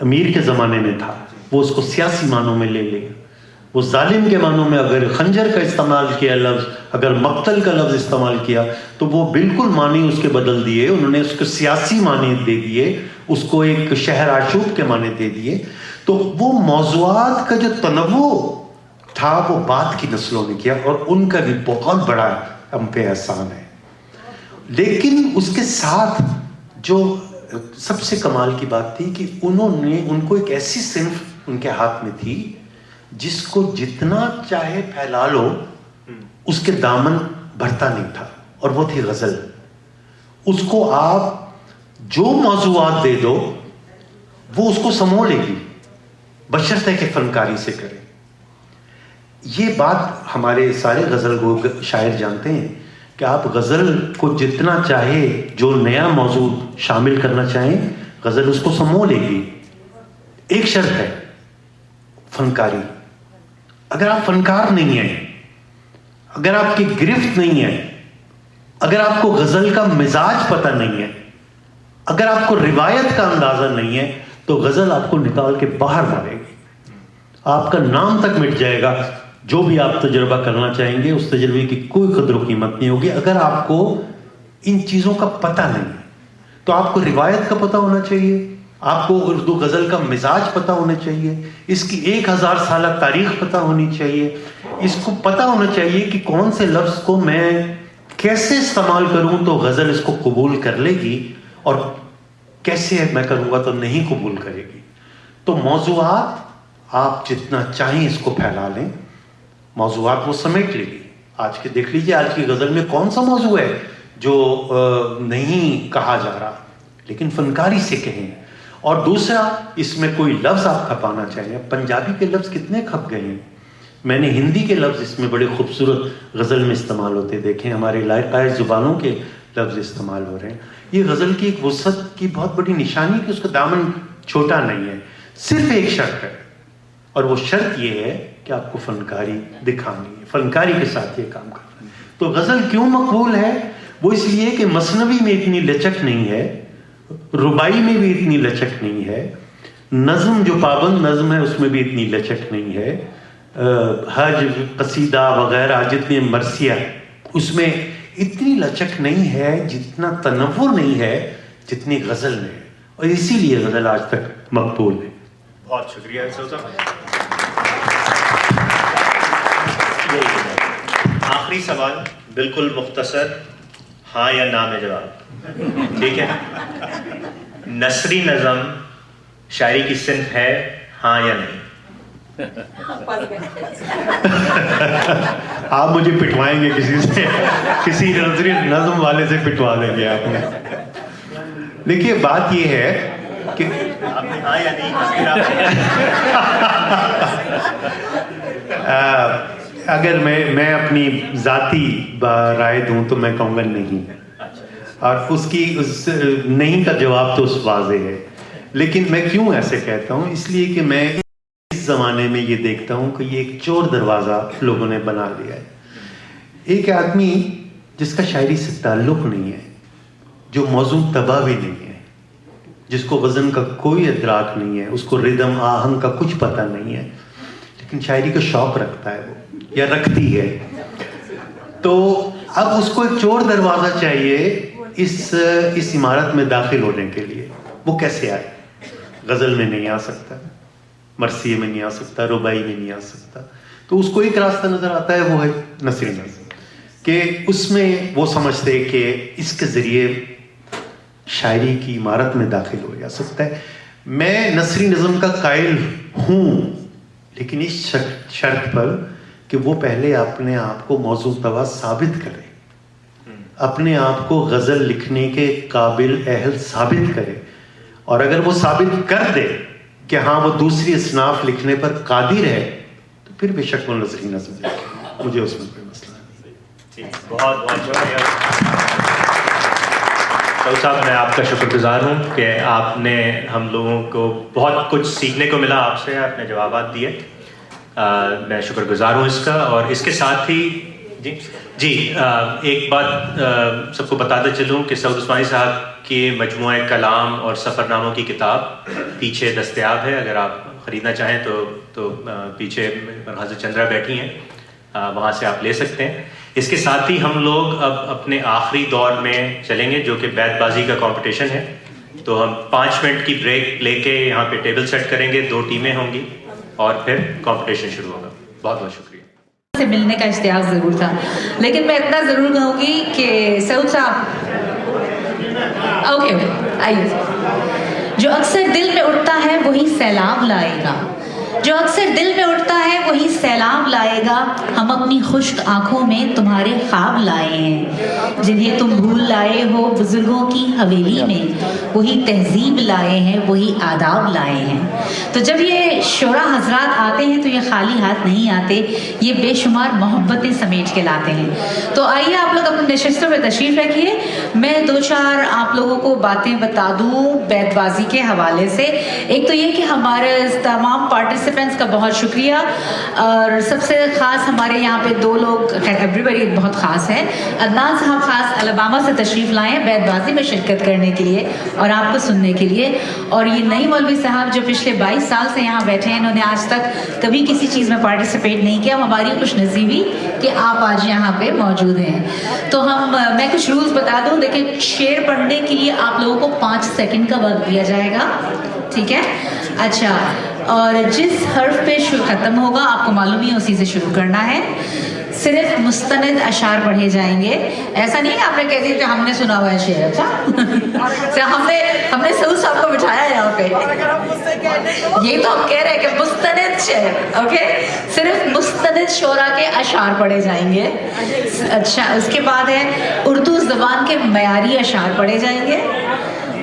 امیر کے زمانے میں تھا، وہ اس کو سیاسی معنوں میں لے لیا۔ وہ ظالم کے معنوں میں اگر خنجر کا استعمال کیا لفظ، اگر مقتل کا لفظ استعمال کیا، تو وہ بالکل معنی اس کے بدل دیے، انہوں نے اس کو سیاسی معنی دے دیے، اس کو ایک شہر آشوب کے معنی دے دیے۔ تو وہ موضوعات کا جو تنوع تھا وہ بعد کی نسلوں نے کیا، اور ان کا بھی بہت بڑا ہم پہ احسان ہے۔ لیکن اس کے ساتھ جو سب سے کمال کی بات تھی کہ ان کو ایک ایسی صنف ان کے ہاتھ میں تھی جس کو جتنا چاہے پھیلا لو اس کے دامن بھرتا نہیں تھا، اور وہ تھی غزل۔ اس کو آپ جو موضوعات دے دو وہ اس کو سمو لے گی، بشرطے کہ فنکاری سے کرے۔ یہ بات ہمارے سارے غزل گو شاعر جانتے ہیں کہ کہ آپ غزل کو جتنا چاہے جو نیا موضوع شامل کرنا چاہیں غزل اس کو سمو لے گی. ایک شرط ہے فنکاری. اگر آپ فنکار نہیں ہیں, اگر آپ کی گرفت نہیں ہے, اگر آپ کو غزل کا مزاج پتہ نہیں ہے, اگر آپ کو روایت کا اندازہ نہیں ہے, تو غزل آپ کو نکال کے باہر مارے گی, آپ کا نام تک مٹ جائے گا. جو بھی آپ تجربہ کرنا چاہیں گے اس تجربے کی کوئی قدر و قیمت نہیں ہوگی. اگر آپ کو ان چیزوں کا پتہ نہیں ہے تو آپ کو روایت کا پتہ ہونا چاہیے, آپ کو اردو غزل کا مزاج پتہ ہونا چاہیے, اس کی 1000 سالہ تاریخ پتہ ہونی چاہیے, اس کو پتہ ہونا چاہیے کہ کون سے لفظ کو میں کیسے استعمال کروں تو غزل اس کو قبول کر لے گی اور کیسے میں کروں گا تو نہیں قبول کرے گی. تو موضوعات آپ جتنا چاہیں اس کو پھیلا لیں, موضوعات وہ سمیٹ لے گی. آج کے دیکھ لیجئے آج کی غزل میں کون سا موضوع ہے جو نہیں کہا جا رہا, لیکن فنکاری سے کہیں. اور دوسرا, اس میں کوئی لفظ آپ کھپانا چاہیں, پنجابی کے لفظ کتنے کھپ گئے ہیں, میں نے ہندی کے لفظ اس میں بڑے خوبصورت غزل میں استعمال ہوتے دیکھیں, ہمارے لائق زبانوں کے لفظ استعمال ہو رہے ہیں. یہ غزل کی ایک وسعت کی بہت بڑی نشانی کہ اس کا دامن چھوٹا نہیں ہے. صرف ایک شرط ہے, اور وہ شرط یہ ہے کہ آپ کو فنکاری دکھانی ہے, فنکاری کے ساتھ یہ کام کرنا ہے. تو غزل کیوں مقبول ہے؟ وہ اس لیے کہ مثنوی میں اتنی لچک نہیں ہے, ربائی میں بھی اتنی لچک نہیں ہے, نظم جو پابند نظم ہے اس میں بھی اتنی لچک نہیں ہے, حج قصیدہ وغیرہ جتنے مرثیہ اس میں اتنی لچک نہیں ہے, جتنا تنوع نہیں ہے جتنی غزل میں ہے, اور اسی لیے غزل آج تک مقبول ہے. بہت شکریہ صاحب. آخری سوال بالکل مختصر, ہاں یا نا میں جواب, ٹھیک ہے؟ نثری نظم شاعری کی صنف ہے, ہاں یا نہیں؟ آپ مجھے پٹوائیں گے کسی سے, کسی نثری نظم والے سے پٹوا دیں گے آپ نے. دیکھیے بات یہ ہے کہ آپ نے ہاں یا نہیں اگر میں اپنی ذاتی رائے دوں تو میں کہوں گا نہیں, اور اس کی اس نہیں کا جواب تو اس واضح ہے. لیکن میں کیوں ایسے کہتا ہوں؟ اس لیے کہ میں اس زمانے میں یہ دیکھتا ہوں کہ یہ ایک چور دروازہ لوگوں نے بنا لیا ہے. ایک آدمی جس کا شاعری سے تعلق نہیں ہے, جو موضوع طبع بھی نہیں ہے, جس کو وزن کا کوئی ادراک نہیں ہے, اس کو ردم آہنگ کا کچھ پتہ نہیں ہے, لیکن شاعری کا شوق رکھتا ہے وہ یا رکھتی ہے, تو اب اس کو ایک چور دروازہ چاہیے اس عمارت میں داخل ہونے کے لیے. وہ کیسے آئے؟ غزل میں نہیں آ سکتا, مرثیے میں نہیں آ سکتا, ربائی میں نہیں آ سکتا. تو اس کو ایک راستہ نظر آتا ہے, وہ ہے نثری نظم, کہ اس میں وہ سمجھتے کہ اس کے ذریعے شاعری کی عمارت میں داخل ہو جا سکتا ہے. میں نثری نظم کا قائل ہوں, لیکن اس شرط پر کہ وہ پہلے اپنے آپ کو موضوع طبع ثابت کرے, اپنے آپ کو غزل لکھنے کے قابل اہل ثابت کرے, اور اگر وہ ثابت کر دے کہ ہاں وہ دوسری اصناف لکھنے پر قادر ہے, تو پھر بے شک وہ نثری نظم لکھے, مجھے اس میں کوئی مسئلہ نہیں. بہت بہت شکریہ سعود صاحب, میں آپ کا شکر گزار ہوں کہ آپ نے ہم لوگوں کو بہت کچھ سیکھنے کو ملا آپ سے, آپ نے جوابات دیے, میں شکر گزار ہوں اس کا. اور اس کے ساتھ ہی جی ایک بات سب کو بتاتے چلوں کہ سعود عثمانی صاحب کی مجموعہ کلام اور سفر ناموں کی کتاب پیچھے دستیاب ہے, اگر آپ خریدنا چاہیں تو پیچھے حضرت چندرا بیٹھی ہیں, وہاں سے آپ لے سکتے ہیں. اس کے ساتھ ہی ہم لوگ اب اپنے آخری دور میں چلیں گے جو کہ بیت بازی کا کمپٹیشن ہے. تو ہم 5 منٹ کی بریک لے کے یہاں پہ ٹیبل سیٹ کریں گے, 2 ٹیمیں ہوں گی اور پھر کمپٹیشن شروع ہوگا. بہت بہت شکریہ. سے ملنے کا اشتیاق ضرور تھا, لیکن میں اتنا ضرور کہوں گی کہ سعود صاحب اوکے آئیے, جو اکثر دل میں اٹھتا ہے وہی سیلاب لائے گا, جو اکثر دل میں اٹھتا ہے وہی سیلاب لائے گا، ہم اپنی خشک آنکھوں میں تمہارے خواب لائے ہیں، جنہیں تم بھول لائے ہو بزرگوں کی حویلی میں، وہی تہذیب لائے ہیں، وہی آداب لائے ہیں۔ تو جب یہ شعراء حضرات آتے ہیں تو یہ خالی ہاتھ نہیں آتے، یہ بے شمار محبتیں سمیٹ کے لاتے ہیں۔ تو آئیے آپ لوگ اپنے نشستوں پہ تشریف رکھیے، میں دو چار آپ لوگوں کو باتیں بتا دوں بیت بازی کے حوالے سے۔ ایک تو یہ کہ ہمارے تمام پارٹیسپینٹس کا بہت شکریہ، اور سب سے خاص ہمارے یہاں پہ دو لوگ، ایوری بڑی بہت خاص ہے، عدنان صاحب خاص الاباما سے تشریف لائے ہیں بیت بازی میں شرکت کرنے کے لیے اور آپ کو سننے کے لیے، اور یہ نئی مولوی صاحب جو پچھلے 22 سال سے یہاں بیٹھے ہیں، انہوں نے آج تک کبھی کسی چیز میں پارٹیسپیٹ نہیں کیا۔ ہماری خوش نصیبی کہ آپ آج یہاں پہ موجود ہیں۔ تو میں کچھ رولز بتا دوں، دیکھیں شعر پڑھنے کے لیے آپ لوگوں کو 5 سیکنڈ کا وقت دیا جائے گا، ٹھیک ہے؟ اچھا، اور جس حرف پہ ختم ہوگا آپ کو معلوم ہی اسی سے شروع کرنا ہے۔ صرف مستند اشعار پڑھے جائیں گے، ایسا نہیں ہے آپ نے کہہ دیا کہ ہم نے سنا ہوا ہے شعر، اچھا ہم نے سعود صاحب کو بٹھایا یہاں پہ، یہ تو ہم کہہ رہے ہیں کہ مستند شعر، اوکے، صرف مستند شعراء کے اشعار پڑھے جائیں گے۔ اچھا، اس کے بعد ہے اردو زبان کے معیاری اشعار پڑھے جائیں گے،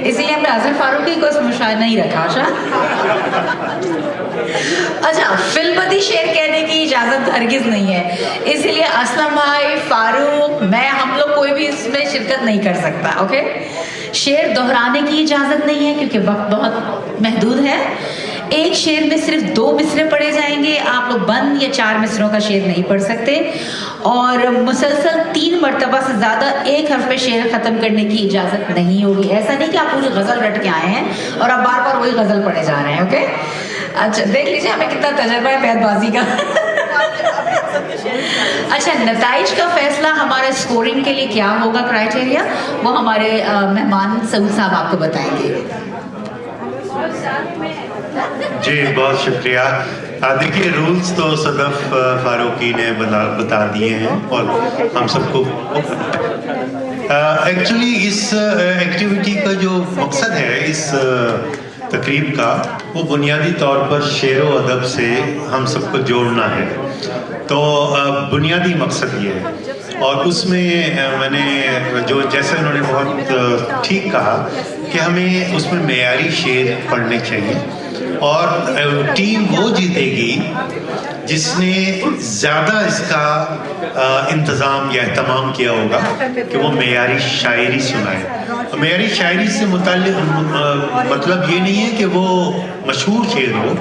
اسی لیے ہم نے اظہر فاروقی کو اس میں شاید نہیں رکھا۔ اچھا، فلمتی شعر کہنے کی اجازت ہرگز نہیں ہے، اسی لیے اسلم بھائی، فاروق، میں، ہم لوگ کوئی بھی اس میں شرکت نہیں کر سکتا، اوکے؟ شعر دہرانے کی اجازت نہیں ہے کیونکہ وقت بہت محدود ہے۔ ایک شعر میں صرف 2 مصرے پڑھے جائیں گے، آپ لوگ بند یا 4 مصروں کا شعر نہیں پڑھ سکتے، اور مسلسل 3 مرتبہ سے زیادہ ایک حرف پہ شعر ختم کرنے کی اجازت نہیں ہوگی۔ ایسا نہیں کہ آپ پوری غزل رٹ کے آئے ہیں اور آپ بار بار وہی غزل پڑھے جا رہے ہیں، اوکے؟ اچھا، دیکھ لیجیے ہمیں کتنا تجربہ ہے بیت بازی کا۔ اچھا، نتائج کا فیصلہ ہمارے اسکورنگ کے لیے کیا ہوگا کرائٹیریا، وہ ہمارے مہمان سعود صاحب آپ کو بتائیں گے۔ جی بہت شکریہ۔ دیکھیے رولز تو صدف فاروقی نے بتا دیے ہیں اور ہم سب کو ایکچولی اس ایکٹیویٹی کا جو مقصد ہے اس تقریب کا، وہ بنیادی طور پر شعر و ادب سے ہم سب کو جوڑنا ہے، تو بنیادی مقصد یہ ہے، اور اس میں میں نے جو جیسے انہوں نے بہت ٹھیک کہا کہ ہمیں اس میں معیاری شعر پڑھنے چاہیے، اور ٹیم وہ جیتے گی جس نے زیادہ اس کا انتظام یا اہتمام کیا ہوگا کہ وہ معیاری شاعری سنائے۔ معیاری شاعری سے متعلق مطلب یہ نہیں ہے کہ وہ مشہور شعر ہو،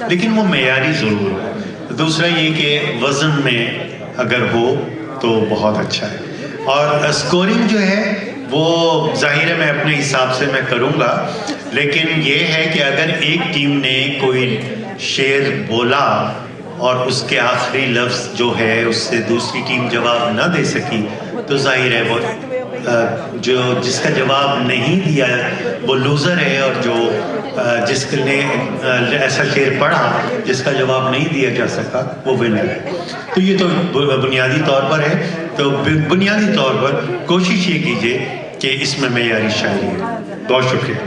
لیکن وہ معیاری ضرور ہو۔ دوسرا یہ کہ وزن میں اگر ہو تو بہت اچھا ہے، اور اسکورنگ جو ہے وہ ظاہر ہے میں اپنے حساب سے میں کروں گا، لیکن یہ ہے کہ اگر ایک ٹیم نے کوئی شعر بولا اور اس کے آخری لفظ جو ہے اس سے دوسری ٹیم جواب نہ دے سکی، تو ظاہر ہے وہ جس کا جواب نہیں دیا وہ لوزر ہے، اور جس نے ایسا شعر پڑھا جس کا جواب نہیں دیا جا سکا وہ ونر ہے۔ تو یہ تو بنیادی طور پر ہے، تو بنیادی طور پر کوشش یہ کیجیے کہ اس میں معیاری شاعری ہے۔ بہت شکریہ۔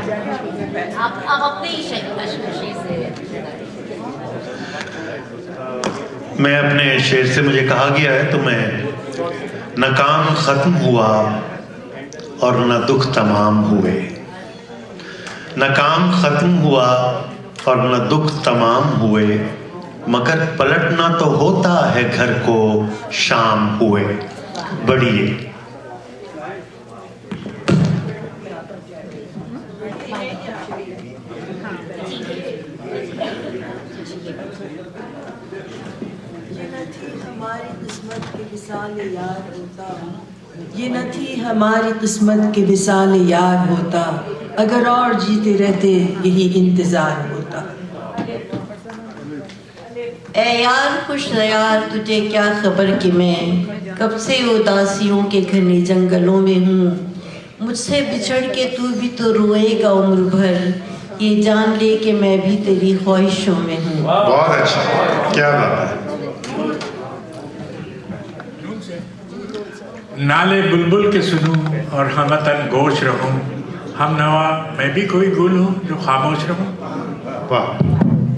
آپ اپنے ہی شعر سے میں اپنے شعر سے مجھے کہا گیا ہے تو میں، نہ کام ختم ہوا اور نہ دکھ تمام ہوئے، نہ کام ختم ہوا اور نہ دکھ تمام ہوئے، مگر پلٹنا تو ہوتا ہے گھر کو شام ہوئے۔ بڑھیے۔ یہ نہ تھی ہماری قسمت کے وصال یار ہوتا، اگر اور جیتے رہتے یہی انتظار ہوتا۔ اے یار خوش یار تجھے کیا خبر کہ میں کب سے اداسیوں کے گھنے جنگلوں میں ہوں، مجھ سے بچھڑ کے تو بھی تو روئے گا عمر بھر، یہ جان لے کہ میں بھی تیری خواہشوں میں ہوں۔ بہت اچھا، کیا بات ہے۔ نالے بلبل کے سنوں اور ہمتن گوش رہوں، ہم نوا میں بھی کوئی گل ہوں جو خاموش رہوں۔ واہ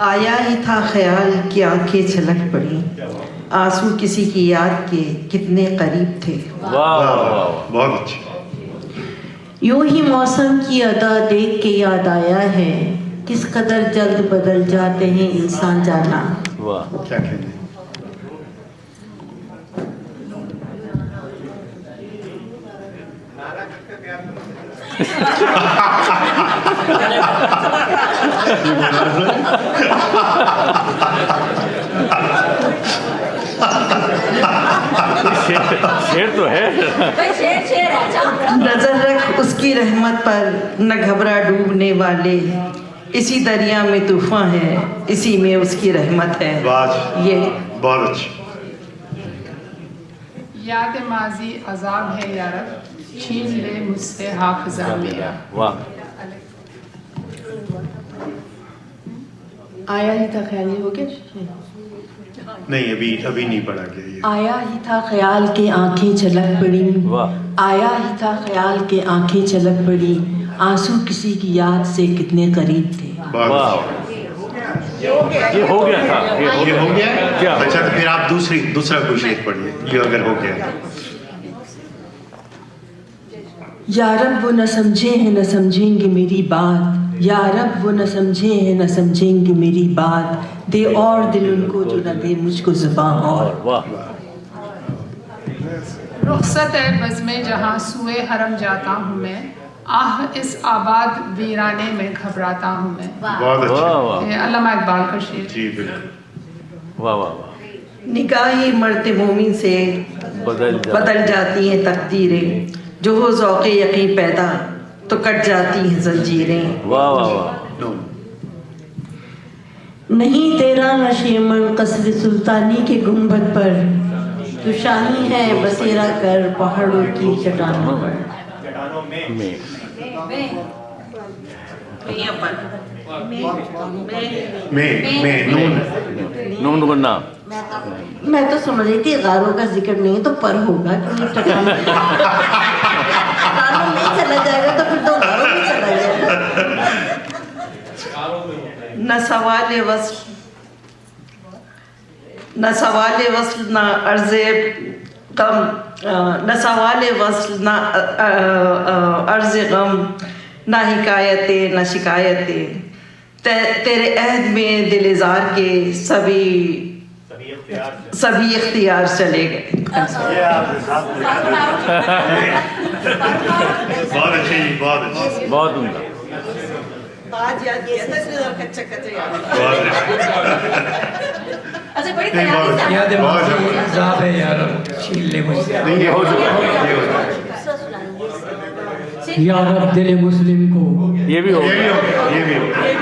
آیا ہی تھا خیال کہ آنکھیں چھلک پڑی، آنسو کسی کی یاد کے کتنے قریب تھے۔ بہت اچھی۔ یوں ہی موسم کی ادا دیکھ کے یاد آیا ہے، کس قدر جلد بدل جاتے ہیں انسان جانا۔ کیا کہتے ہیں؟ شیر تو ہے۔ نظر رکھ اس کی رحمت پر، نہ گھبرا ڈوبنے والے، اسی دریا میں طوفان ہے، اسی میں اس کی رحمت ہے۔ یہ بہت اچھی۔ یاد ماضی عذاب ہے یا رب، چھین لے مجھ سے حافظہ میرا۔ واہ۔ آیا ہی تھا خیال، یہ ہو گیا؟ نہیں، ابھی نہیں پڑھا گیا یہ۔ آیا ہی تھا خیال کے آنکھیں چھلک پڑی، آیا ہی تھا خیال کے آنکھیں چھلک پڑی، آنسو کسی کی یاد سے کتنے قریب تھے۔ یہ ہو گیا تھا۔ یہ ہو گیا کیا؟ اچھا، تو پھر آپ دوسرا کوئی شعر پڑھیے، یہ اگر ہو گیا۔ یا رب وہ نہ سمجھے ہیں نہ سمجھیں گے میری بات، یا رب وہ نہ سمجھے ہیں نہ سمجھیں گے میری بات، دے اور دل ان کو جو نہ دے مجھ کو زباں اور۔ رخصت ہے بزم جہاں سوئے حرم جاتا ہوں میں، آہ اس آباد ویرانے میں گھبراتا ہوں میں۔ بہت اچھا۔ یہ علامہ اقبال کا شعر۔ جی بالکل۔ واہ واہ واہ۔ نگاہی مرتے مومن سے بدل جاتی ہیں تقدیریں، جو ہو ذوق یقین پیدا تو کٹ جاتی ہیں زنجیریں۔ واہ واہ واہ۔ نہیں تیرا نشیمن قصر سلطانی کے گنبد پر، تو شاہی ہے بسیرا کر پہاڑوں کی چٹانوں پر۔ نون گنا۔ میں تو سمجھ رہی تھی غاروں کا ذکر نہیں تو پر ہوگا، کیونکہ چٹانوں نہیں چلا جائے گا تو پھر تو غاروں بھی چلا جائے گا۔ نہ سوال وصل، نہ سوال وصل نہ عرض غم، نہ سوال وصل نہ عرض غم، نہ حکایتیں نہ شکایتیں، تیرے عہد میں دل اظہار کے سبھی اختیار چلے گئے۔ بہت اچھی، بہت اچھی، بہت عمدہ۔ آج یاد کیا تھا اس لیے کچا کچا یاد ہے۔ اچھا بڑی یاد عذاب ہے یا رب، چھین لے مجھ سے۔ نہیں، یہ ہو چکا۔ یا رب دل مسلم کو، یہ بھی ہو گیا۔ یہ بھی ہو گیا۔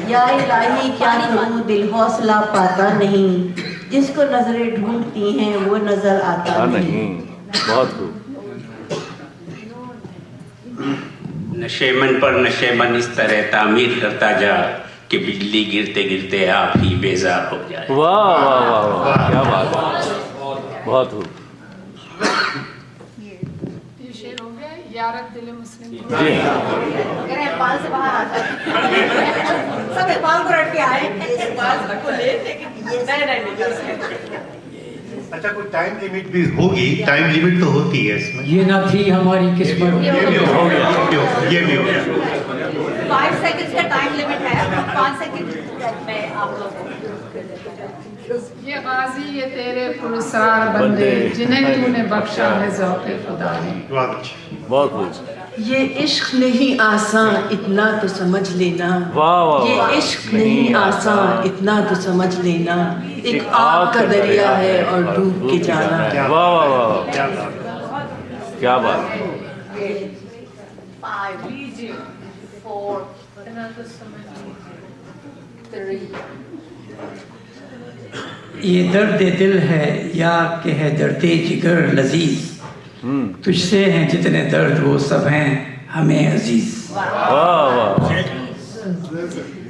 یا الہی کیا کروں دل حوصلہ پاتا نہیں، جس کو نظریں ڈھونڈتی ہیں وہ نظر آتا نہیں۔ بہت خوب۔ نشیمن پر نشیمن اس طرح تعمیر کرتا جا کہ بجلی گرتے گرتے آپ ہی بیزار ہو جائے۔ واہ واہ واہ واہ، کیا بات ہے، بہت خوب۔ یہ شعر ہو گیا یا رب دل مسلم کو۔ جی اگر اقبال سے باہر آتا ہے سب اقبال کو رٹ کے آئے، اقبال کو لے لیکن یہ اچھا، کوئی ٹائم لمٹ بھی ہوگی؟ ٹائم لمٹ تو ہوتی ہے اس میں۔ یہ نہ تھی ہماری قسمت۔ یہ بھی ہو گیا، یہ بھی ہو گیا۔ 5 سیکنڈ کا ٹائم لمٹ ہے، 5 سیکنڈ میں آپ لوگوں کو۔ یہ غازی یہ تیرے پرسرار بندے، جنہیں تو نے بخشا ہے ذوق خدا نے۔ بہت اچھا۔ بہت خوب۔ یہ عشق نہیں آسان اتنا تو سمجھ لینا، واہ واہ۔ یہ عشق نہیں آسان اتنا تو سمجھ لینا، ایک آگ کا دریا ہے اور ڈوب کے جانا۔ واہ واہ واہ، کیا بات ہے۔ 5 4 3 یہ درد دل ہے یا کہ ہے درد جگر لذیذ، تجھ سے ہیں جتنے درد وہ سب ہیں ہمیں عزیز۔ واہ واہ۔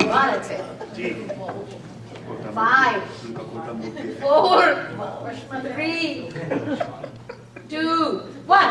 5 4 3 2 1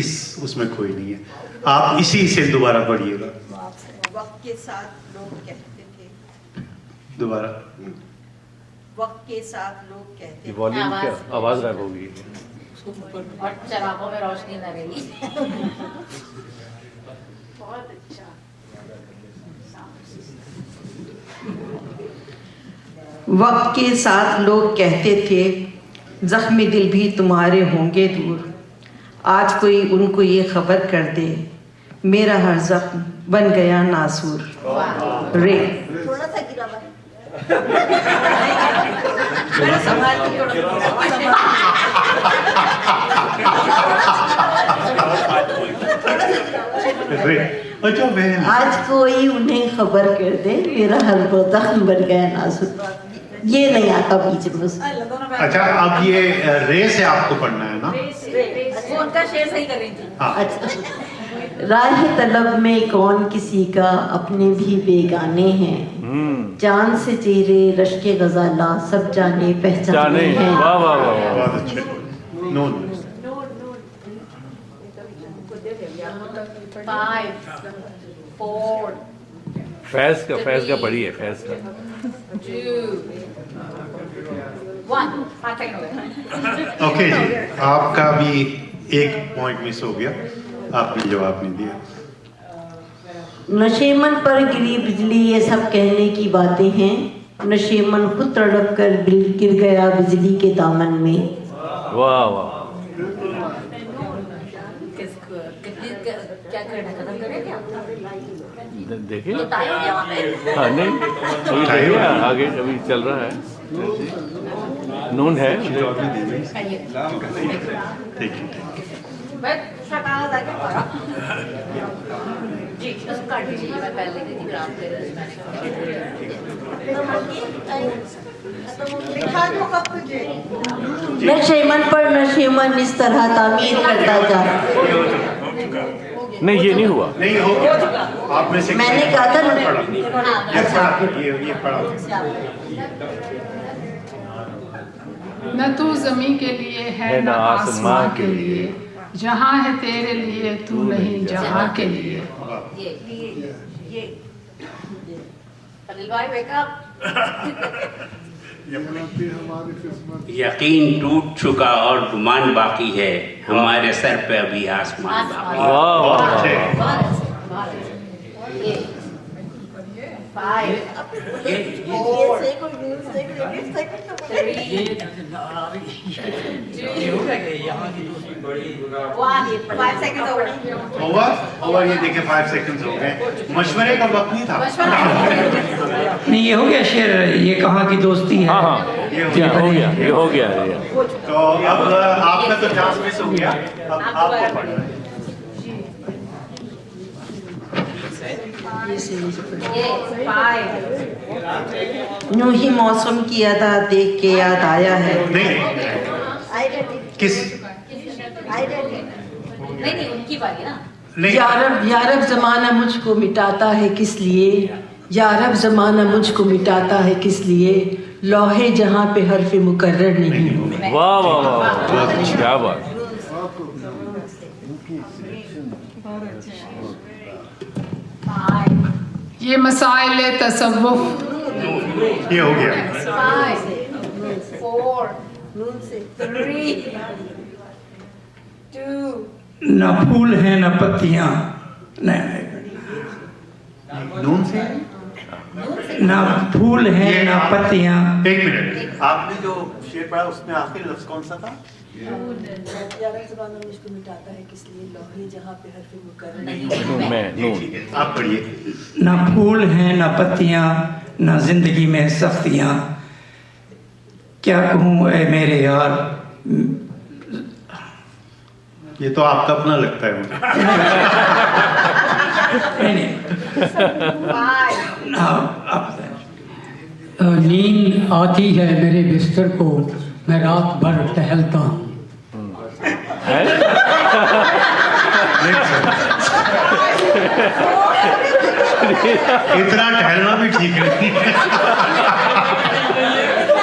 اس میں کوئی نہیں ہے. آپ اسی سے دوبارہ پڑھیے گا. وقت کے ساتھ لوگ کہتے تھے. دوبارہ. وقت کے ساتھ لوگ کہتے یہ والیوم کیا آواز غائب ہو گئی. اور چراغوں میں روشنی نہ رہی. بہت اچھا. وقت کے ساتھ لوگ کہتے تھے زخمی دل بھی تمہارے ہوں گے دور. آج کوئی ان کو یہ خبر کر دے میرا ہر زخم بن گیا ناسور. رے تھوڑا سا گرا آج کوئی انہیں خبر کر دے میرا ہر زخم بن گیا نازک. یہ نہیں آتا بیچ میں. اچھا اب یہ رے سے آپ کو پڑھنا ہے نا. وہ ان کا شعر صحیح کر رہی تھی. اچھا. راہ طلب میں کون کسی کا اپنے بھی بیگانے ہیں. جان سے چہرے رشک غزالہ سب جانے پہچانے ہیں. واہ واہ واہ. بہت اچھے. نون. 5 4 فیض کا پڑھیے. فیض کا 2 1. 5 سیکنڈ. اوکے جی آپ کا بھی ایک پوائنٹ مس ہو گیا. آپ نے جواب نہیں دیا. نشیمن پر گری بجلی یہ سب کہنے کی باتیں ہیں. نشیمن خود تڑپ کر گر گیا بجلی کے دامن میں. واہ واہ. کیا کرنا ختم کریں کیا دیکھیے. ٹائم ہو گیا وہاں پہ. ہاں نہیں ابھی دیکھیے آگے ابھی چل رہا ہے. نون ہے. جی اس کو کاٹ دیجیے. میں پہلے دی تھی گرام پہ. نشیمن پر نشیمن اس طرح تعمیر کرتا جا. نہیں یہ نہیں ہوا. نہیں ہوگا. آپ میں سے میں نے کہا تھا یہ پڑھا. نہ تو زمین کے لیے ہے نہ آسمان کے لیے. جہاں ہے تیرے لیے تو نہیں جہاں کے لیے. یقین ٹوٹ چکا اور گمان باقی ہے. ہمارے سر پہ ابھی آسمان باقی ہے. 5 4 اوور. یہ دیکھیں 5 سیکنڈ ہو گئے. مشورے کا وقت نہیں تھا. نہیں یہ ہو گیا شعر. یہ کہاں کی دوستی ہے. ہاں ہاں یہ ہو گیا. تو اب آپ کا تو چانس مس ہو گیا. اب آپ کو پڑھنا ہے. یوں ہی موسم کی ادا دیکھ کے یاد آیا ہے. کس نہیں ان کی باری نا. یارب زمانہ مجھ کو مٹاتا ہے کس لیے. یارب زمانہ مجھ کو مٹاتا ہے کس لیے. لوہے جہاں پہ حرف مکرر نہیں ہوں. واہ واہ واہ. کیا بات. یہ مسائل تصوف. یہ ہو گیا. 5 4 3 2 نہ پھول ہیں نہ پتیاں. نون سے نہ پھول ہیں نہ پتیاں. ایک منٹ. آپ نے جو شعر پڑھا اس میں آخری لفظ کون سا تھا. آپ پڑھیے. نہ پھول ہیں نہ پتیاں نہ زندگی میں سختیاں. کیا کہوں اے میرے یار. یہ تو آپ کا اپنا لگتا ہے مجھے. نیند آتی ہے میرے بستر کو میں رات بھر ٹہلتا ہوں. اتنا ٹہلنا بھی ٹھیک نہیں.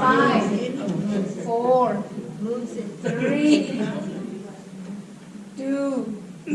5 4 3 2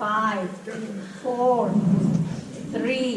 5 4 3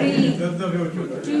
3 2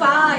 5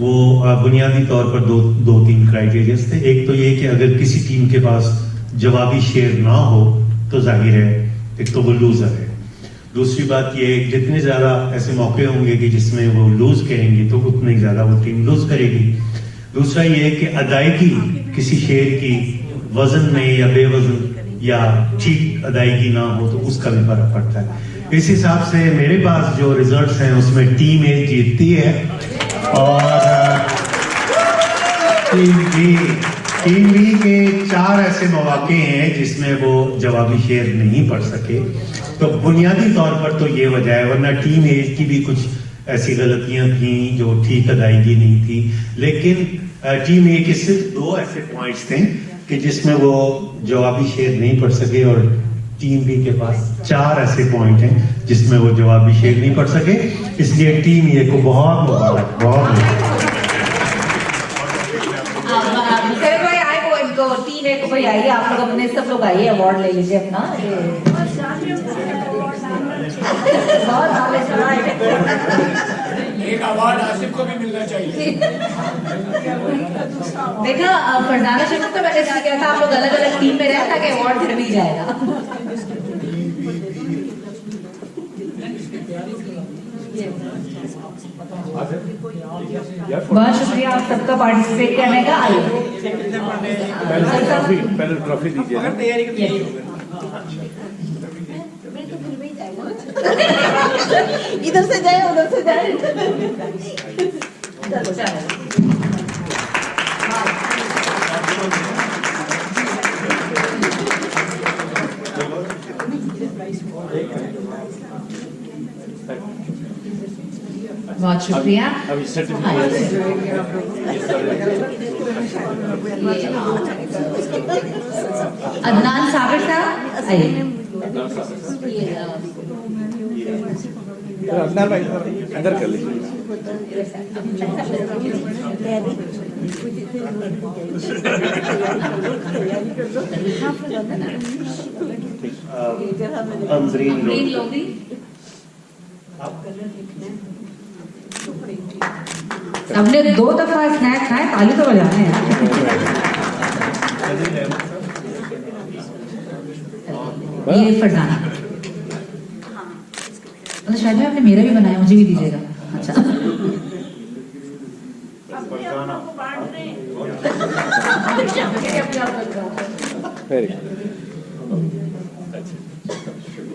وہ بنیادی طور پر دو تین کرائٹیریاز تھے. ایک تو یہ کہ اگر کسی ٹیم کے پاس جوابی شعر نہ ہو تو ظاہر ہے ایک تو وہ لوزر ہے. دوسری بات یہ ہے کہ جتنے زیادہ ایسے موقع ہوں گے کہ جس میں وہ لوز کریں گے تو اتنے زیادہ وہ ٹیم لوز کرے گی. دوسرا یہ ہے کہ ادائیگی کسی شعر کی وزن میں یا بے وزن یا ٹھیک ادائیگی نہ ہو تو اس کا بھی فرق پڑتا ہے. اس حساب سے میرے پاس جو ریزلٹس ہیں اس میں ٹیم اے جیتتی ہے اور ٹیم بی کے 4 ایسے مواقع ہیں جس میں وہ جوابی شعر نہیں پڑھ سکے. تو بنیادی طور پر تو یہ وجہ ہے, ورنہ ٹیم اے کی بھی کچھ ایسی غلطیاں تھیں جو ٹھیک ادائیگی نہیں تھی. لیکن ٹیم اے کے صرف 2 ایسے پوائنٹس تھے کہ جس میں وہ جوابی شعر نہیں پڑھ سکے, اور ٹیم بی کے پاس 4 ایسے پوائنٹ ہیں جس میں وہ جوابی شعر نہیں پڑھ سکے. اس لیے ٹیم اے کو بہت مبارک. ٹیم اے کو بھائی آئیے, آپ لوگ اپنے سب لوگ آئیے, ایوارڈ لے لیجیے اپنا. بہت ایک ایوارڈ آصف کو بھی ملنا چاہیے. دیکھا فرزانہ شریف تو میں نے کہا تھا آپ لوگ الگ الگ ٹیم میں رہتا کہ ایوارڈ پھر بھی جائے گا. بہت شکریہ آپ سب کا پارٹیسپیٹ کرنے کا. پہلے ٹرافی دیجیے. ادھر سے جائے ادھر سے جائے. بہت شکریہ. عدنان صابر صاحب آئیے. اندر کر لیجیے. ہم نے 2 دفعہ اسنیک کھائے, تالی تو بجانا ہے یار. یہ فرزانہ شاید میں آپ نے میرا بھی بنایا, مجھے بھی دیجیے گا. اچھا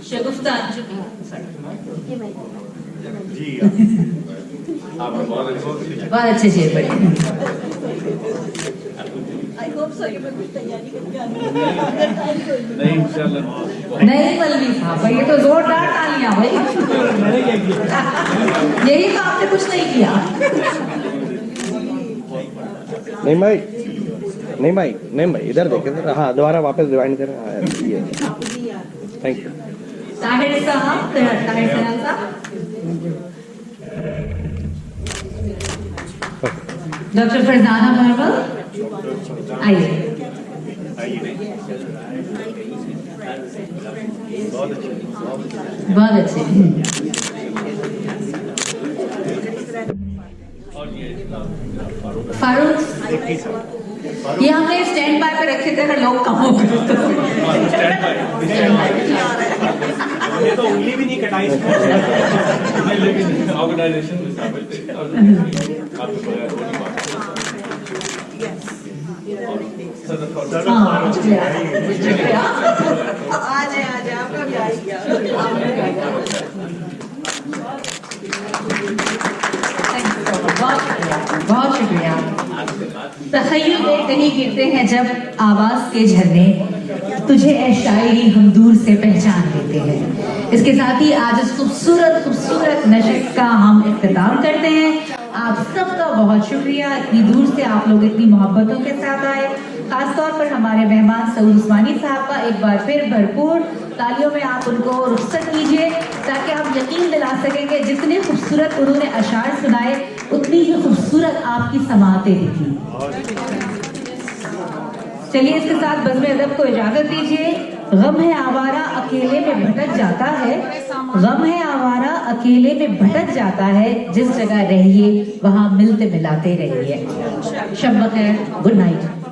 شگفتہ بہت اچھے شعر پڑھے. نہیں ملوی صاحب یہ تو زوردار تالیاں بھائی. یہی تو آپ نے کچھ نہیں کیا. نہیں بھائی ادھر دیکھیں. ہاں دوبارہ واپس ریوائنڈ کریں. Thank you. طاہر صاحب. ڈاکٹر فرزانہ مہربل آئیے. بہت اچھے. فاروق یہ ہم نے اسٹینڈ بائی پہ رکھے تھے اگر لوگ کم ہو گئے تو انگلی بھی نہیں کٹائی. بہت شکریہ. تخیل میں کہیں گرتے ہیں جب آواز کے جھرنے, تجھے اے شاعری ہم دور سے پہچان لیتے ہیں. اس کے ساتھ ہی آج اس خوبصورت نشست کا ہم اختتام کرتے ہیں. آپ سب کا بہت شکریہ, اتنی دور سے آپ لوگ اتنی محبتوں کے ساتھ آئے. خاص طور پر ہمارے مہمان سعود عثمانی صاحب کا ایک بار پھر بھرپور تالیوں میں آپ ان کو رخصت کیجیے تاکہ آپ یقین دلا سکیں کہ جتنے خوبصورت انہوں نے اشعار سنائے اتنی ہی خوبصورت آپ کی سماعتیں بھی تھیں. چلیے اس کے ساتھ بزم ادب کو اجازت دیجیے. غم ہے آوارہ اکیلے میں بھٹک جاتا ہے، غم ہے آوارہ اکیلے میں بھٹک جاتا ہے، جس جگہ رہیے وہاں ملتے ملاتے رہیے. شب بخیر، گڈ نائٹ.